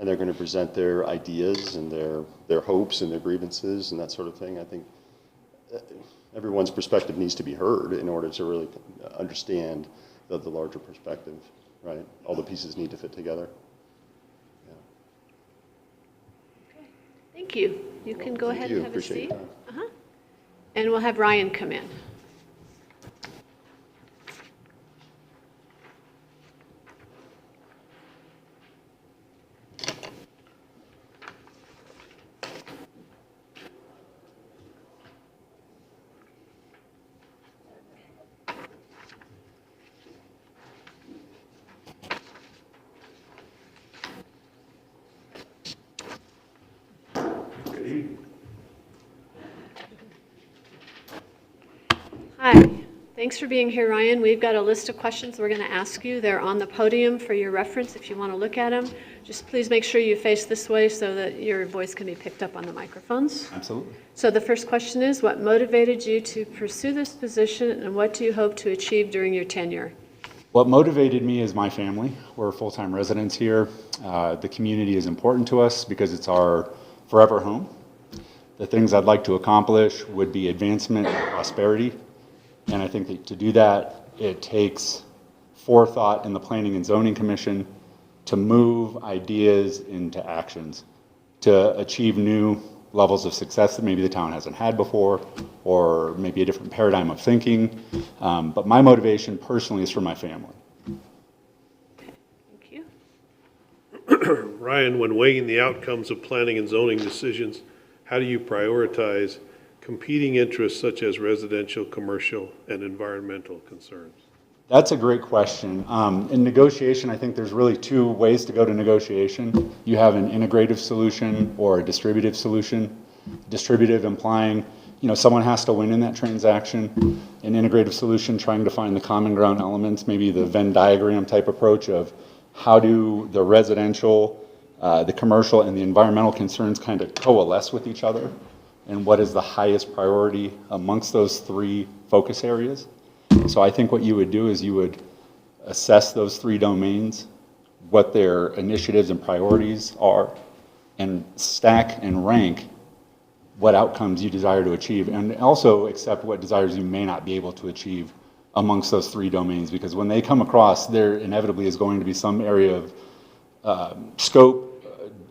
Speaker 21: and they're going to present their ideas and their hopes and their grievances and that sort of thing. I think everyone's perspective needs to be heard in order to really understand the larger perspective, right? All the pieces need to fit together.
Speaker 1: Okay. Thank you. You can go ahead and have a seat.
Speaker 21: Appreciate it.
Speaker 1: And we'll have Ryan come in. Hi. Thanks for being here, Ryan. We've got a list of questions we're going to ask you. They're on the podium for your reference if you want to look at them. Just please make sure you face this way so that your voice can be picked up on the microphones.
Speaker 22: Absolutely.
Speaker 1: So the first question is, what motivated you to pursue this position and what do you hope to achieve during your tenure?
Speaker 22: What motivated me is my family. We're full-time residents here. The community is important to us because it's our forever home. The things I'd like to accomplish would be advancement and prosperity. And I think that to do that, it takes forethought in the Planning and Zoning Commission to move ideas into actions, to achieve new levels of success that maybe the town hasn't had before, or maybe a different paradigm of thinking. But my motivation personally is for my family.
Speaker 1: Thank you.
Speaker 18: Ryan, when weighing the outcomes of planning and zoning decisions, how do you prioritize competing interests such as residential, commercial, and environmental concerns?
Speaker 22: That's a great question. In negotiation, I think there's really two ways to go to negotiation. You have an integrative solution or a distributive solution. Distributive implying, you know, someone has to win in that transaction. An integrative solution trying to find the common ground elements, maybe the Venn diagram type approach of how do the residential, the commercial, and the environmental concerns kind of coalesce with each other, and what is the highest priority amongst those three focus areas. So I think what you would do is you would assess those three domains, what their initiatives and priorities are, and stack and rank what outcomes you desire to achieve, and also accept what desires you may not be able to achieve amongst those three domains, because when they come across, there inevitably is going to be some area of scope,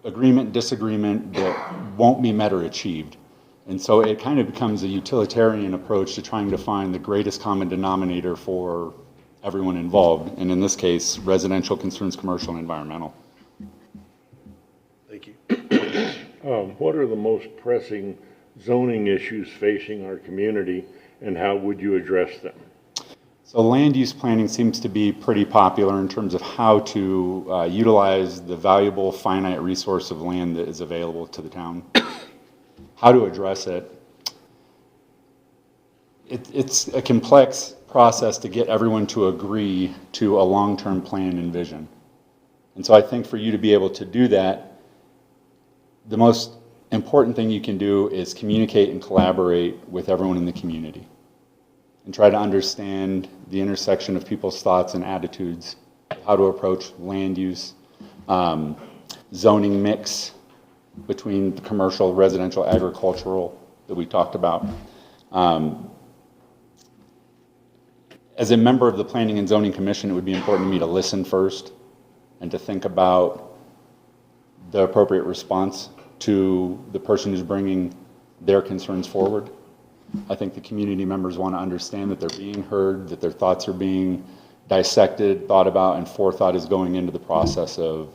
Speaker 22: agreement, disagreement that won't be met or achieved. And so it kind of becomes a utilitarian approach to trying to find the greatest common denominator for everyone involved, and in this case, residential concerns, commercial, and environmental.
Speaker 18: Thank you.
Speaker 15: What are the most pressing zoning issues facing our community, and how would you address them?
Speaker 22: So land use planning seems to be pretty popular in terms of how to utilize the valuable finite resource of land that is available to the town. How to address it. It's a complex process to get everyone to agree to a long-term plan and vision. And so I think for you to be able to do that, the most important thing you can do is communicate and collaborate with everyone in the community and try to understand the intersection of people's thoughts and attitudes, how to approach land use, zoning mix between the commercial, residential, agricultural that we talked about. As a member of the Planning and Zoning Commission, it would be important to me to listen first and to think about the appropriate response to the person who's bringing their concerns forward. I think the community members want to understand that they're being heard, that their thoughts are being dissected, thought about, and forethought is going into the process of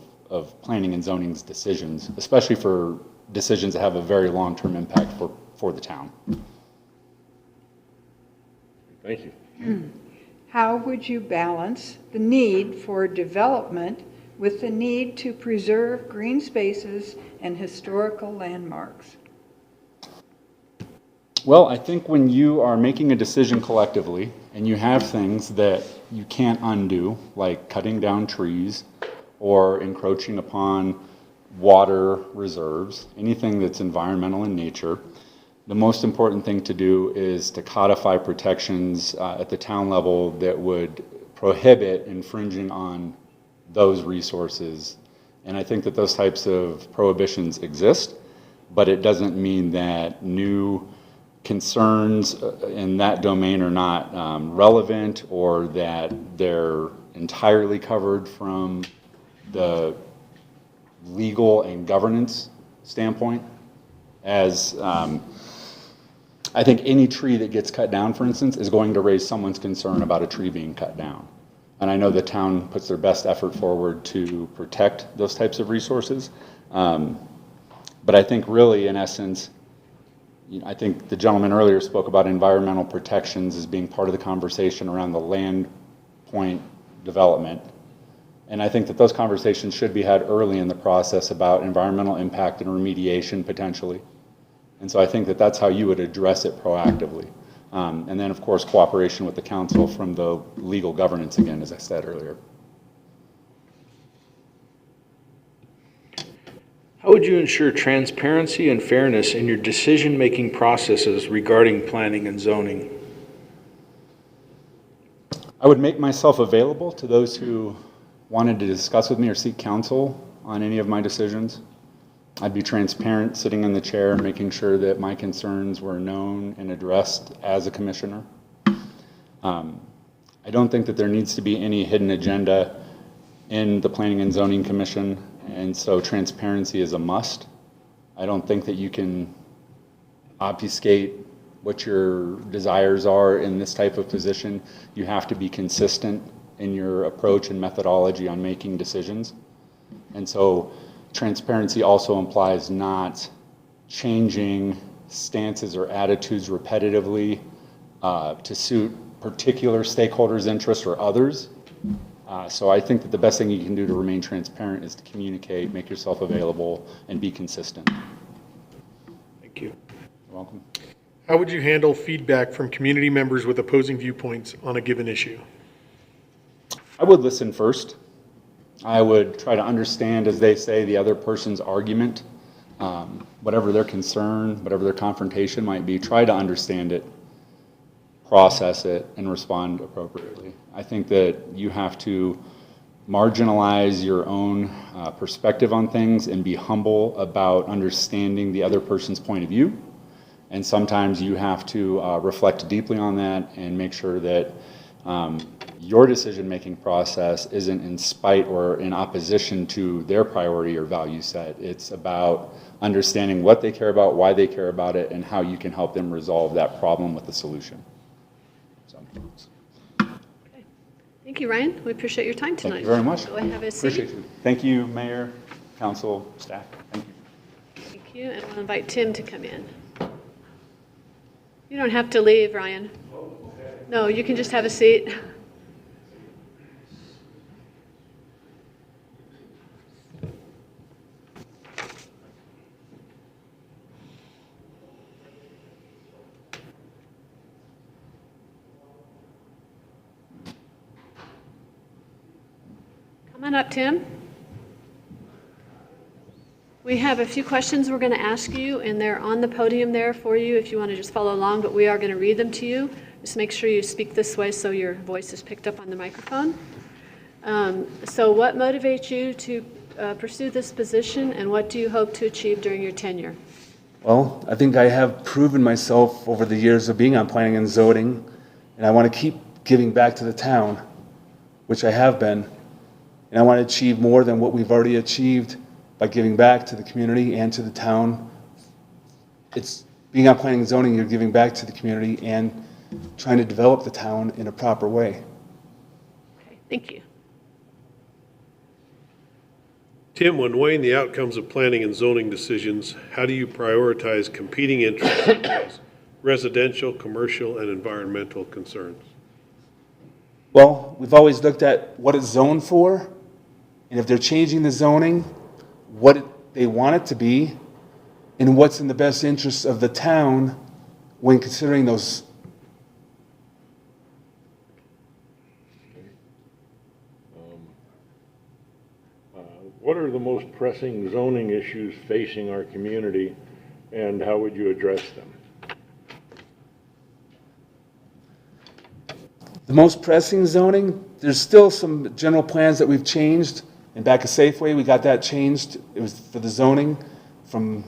Speaker 22: planning and zoning's decisions, especially for decisions that have a very long-term impact for the town.
Speaker 15: Thank you.
Speaker 8: How would you balance the need for development with the need to preserve green spaces and historical landmarks?
Speaker 22: Well, I think when you are making a decision collectively and you have things that you can't undo, like cutting down trees or encroaching upon water reserves, anything that's environmental in nature, the most important thing to do is to codify protections at the town level that would prohibit infringing on those resources. And I think that those types of prohibitions exist, but it doesn't mean that new concerns in that domain are not relevant or that they're entirely covered from the legal and governance standpoint. As I think any tree that gets cut down, for instance, is going to raise someone's concern about a tree being cut down. And I know the town puts their best effort forward to protect those types of resources. But I think really, in essence, I think the gentleman earlier spoke about environmental protections as being part of the conversation around the land point development. And I think that those conversations should be had early in the process about environmental impact and remediation potentially. And so I think that that's how you would address it proactively. And then, of course, cooperation with the council from the legal governance again, as I said earlier.
Speaker 11: How would you ensure transparency and fairness in your decision-making processes regarding planning and zoning?
Speaker 22: I would make myself available to those who wanted to discuss with me or seek counsel on any of my decisions. I'd be transparent, sitting in the chair, making sure that my concerns were known and addressed as a commissioner. I don't think that there needs to be any hidden agenda in the Planning and Zoning Commission, and so transparency is a must. I don't think that you can obfuscate what your desires are in this type of position. You have to be consistent in your approach and methodology on making decisions. And so transparency also implies not changing stances or attitudes repetitively to suit particular stakeholders' interests or others. So I think that the best thing you can do to remain transparent is to communicate, make yourself available, and be consistent.
Speaker 11: Thank you.
Speaker 22: You're welcome.
Speaker 9: How would you handle feedback from community members with opposing viewpoints on a given issue?
Speaker 22: I would listen first. I would try to understand, as they say, the other person's argument, whatever their concern, whatever their confrontation might be, try to understand it, process it, and respond appropriately. I think that you have to marginalize your own perspective on things and be humble about understanding the other person's point of view. And sometimes you have to reflect deeply on that and make sure that your decision-making process isn't in spite or in opposition to their priority or value set. It's about understanding what they care about, why they care about it, and how you can help them resolve that problem with the solution. So.
Speaker 1: Thank you, Ryan. We appreciate your time tonight.
Speaker 22: Thank you very much.
Speaker 1: Go ahead and have a seat.
Speaker 22: Appreciate you. Thank you, Mayor, Council, staff. Thank you.
Speaker 1: Thank you, and I'll invite Tim to come in. You don't have to leave, Ryan. No, you can just have a seat. Come on up, Tim. We have a few questions we're going to ask you, and they're on the podium there for you if you want to just follow along, but we are going to read them to you. Just make sure you speak this way so your voice is picked up on the microphone. So what motivates you to pursue this position, and what do you hope to achieve during your tenure?
Speaker 3: Well, I think I have proven myself over the years of being on planning and zoning, and I want to keep giving back to the town, which I have been, and I want to achieve more than what we've already achieved by giving back to the community and to the town. It's being on planning and zoning, you're giving back to the community and trying to develop the town in a proper way.
Speaker 1: Okay, thank you.
Speaker 18: Tim, when weighing the outcomes of planning and zoning decisions, how do you prioritize competing interests such as residential, commercial, and environmental concerns?
Speaker 3: Well, we've always looked at what it's zoned for, and if they're changing the zoning, what they want it to be, and what's in the best interest of the town when considering those.
Speaker 15: What are the most pressing zoning issues facing our community, and how would you address them?
Speaker 3: The most pressing zoning, there's still some general plans that we've changed. And back at Safeway, we got that changed. It was for the zoning from,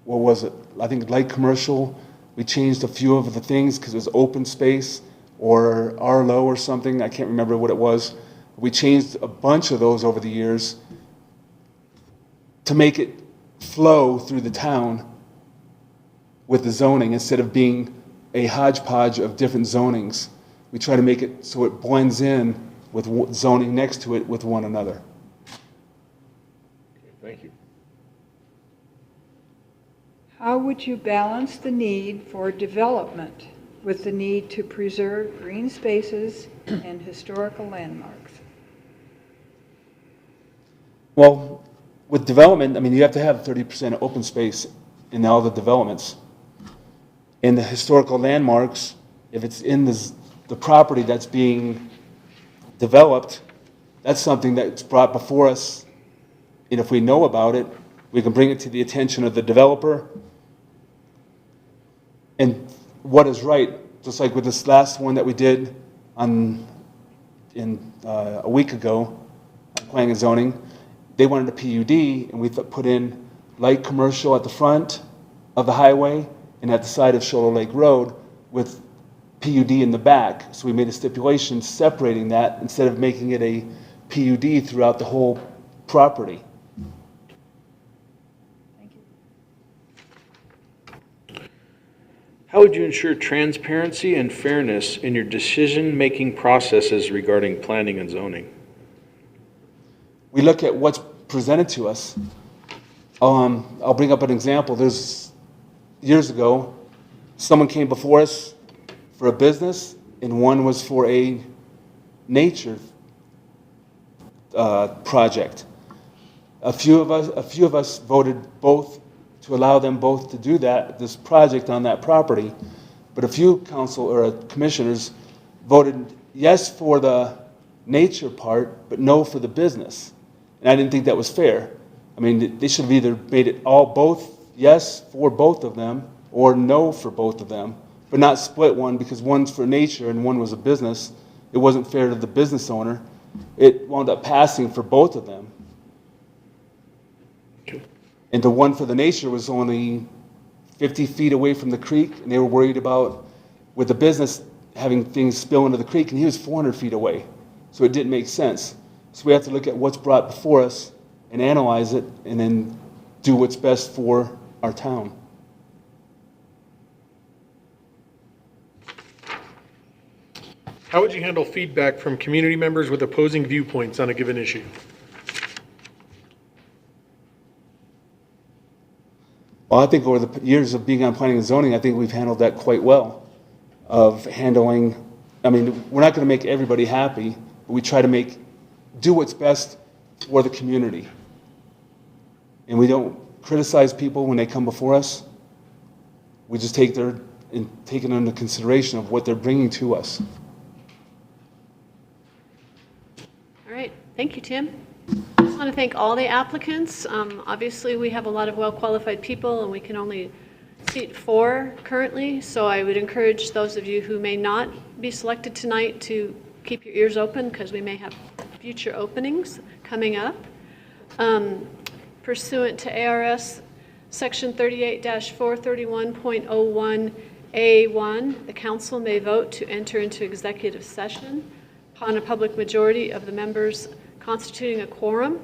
Speaker 3: what was it? I think light commercial. We changed a few of the things because it was open space or Arlo or something. I can't remember what it was. We changed a bunch of those over the years to make it flow through the town with the zoning instead of being a hodgepodge of different zonings. We try to make it so it blends in with zoning next to it with one another.
Speaker 15: Thank you.
Speaker 8: How would you balance the need for development with the need to preserve green spaces and historical landmarks?
Speaker 3: Well, with development, I mean, you have to have 30% open space in all the developments. In the historical landmarks, if it's in the property that's being developed, that's something that's brought before us. And if we know about it, we can bring it to the attention of the developer. And what is right, just like with this last one that we did a week ago, on planning and zoning, they wanted a PUD, and we put in light commercial at the front of the highway and at the side of Shoal Lake Road with PUD in the back. So we made a stipulation separating that instead of making it a PUD throughout the whole property.
Speaker 11: How would you ensure transparency and fairness in your decision-making processes regarding planning and zoning?
Speaker 3: We look at what's presented to us. I'll bring up an example. There's years ago, someone came before us for a business, and one was for a nature project. A few of us voted both to allow them both to do this project on that property, but a few council or commissioners voted yes for the nature part, but no for the business. And I didn't think that was fair. I mean, they should have either made it both yes for both of them or no for both of them, but not split one because one's for nature and one was a business. It wasn't fair to the business owner. It wound up passing for both of them. And the one for the nature was only 50 feet away from the creek, and they were worried about, with the business, having things spill into the creek, and he was 400 feet away. So it didn't make sense. So we have to look at what's brought before us and analyze it, and then do what's best for our town.
Speaker 9: How would you handle feedback from community members with opposing viewpoints on a given issue?
Speaker 3: Well, I think over the years of being on planning and zoning, I think we've handled that quite well. Of handling, I mean, we're not going to make everybody happy, but we try to do what's best for the community. And we don't criticize people when they come before us. We just take it into consideration of what they're bringing to us.
Speaker 1: All right, thank you, Tim. I just want to thank all the applicants. Obviously, we have a lot of well-qualified people, and we can only seat 4 currently, so I would encourage those of you who may not be selected tonight to keep your ears open, because we may have future openings coming up. Pursuant to ARS Section 38-431.01A1, the council may vote to enter into executive session upon a public majority of the members constituting a quorum.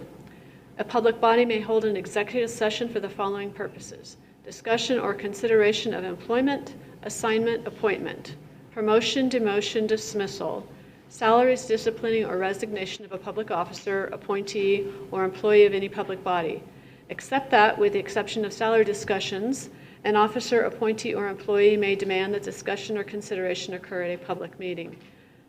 Speaker 1: A public body may hold an executive session for the following purposes: discussion or consideration of employment, assignment, appointment, promotion, demotion, dismissal, salaries, disciplining, or resignation of a public officer, appointee, or employee of any public body. Except that, with the exception of salary discussions, an officer, appointee, or employee may demand that discussion or consideration occur at a public meeting.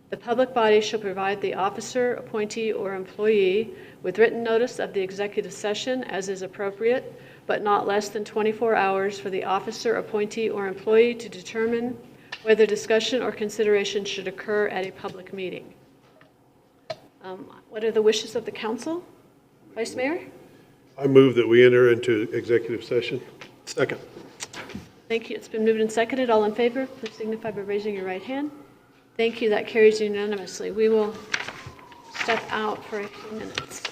Speaker 1: The public body shall provide the officer, appointee, or employee with written notice of the executive session as is appropriate, but not less than 24 hours for the officer, appointee, or employee to determine whether discussion or consideration should occur at a public meeting. What are the wishes of the council? Vice Mayor?
Speaker 18: I move that we enter into executive session.
Speaker 9: Second.
Speaker 1: Thank you. It's been moved and seconded. All in favor, please signify by raising your right hand. Thank you. That carries unanimously. We will step out for a few minutes.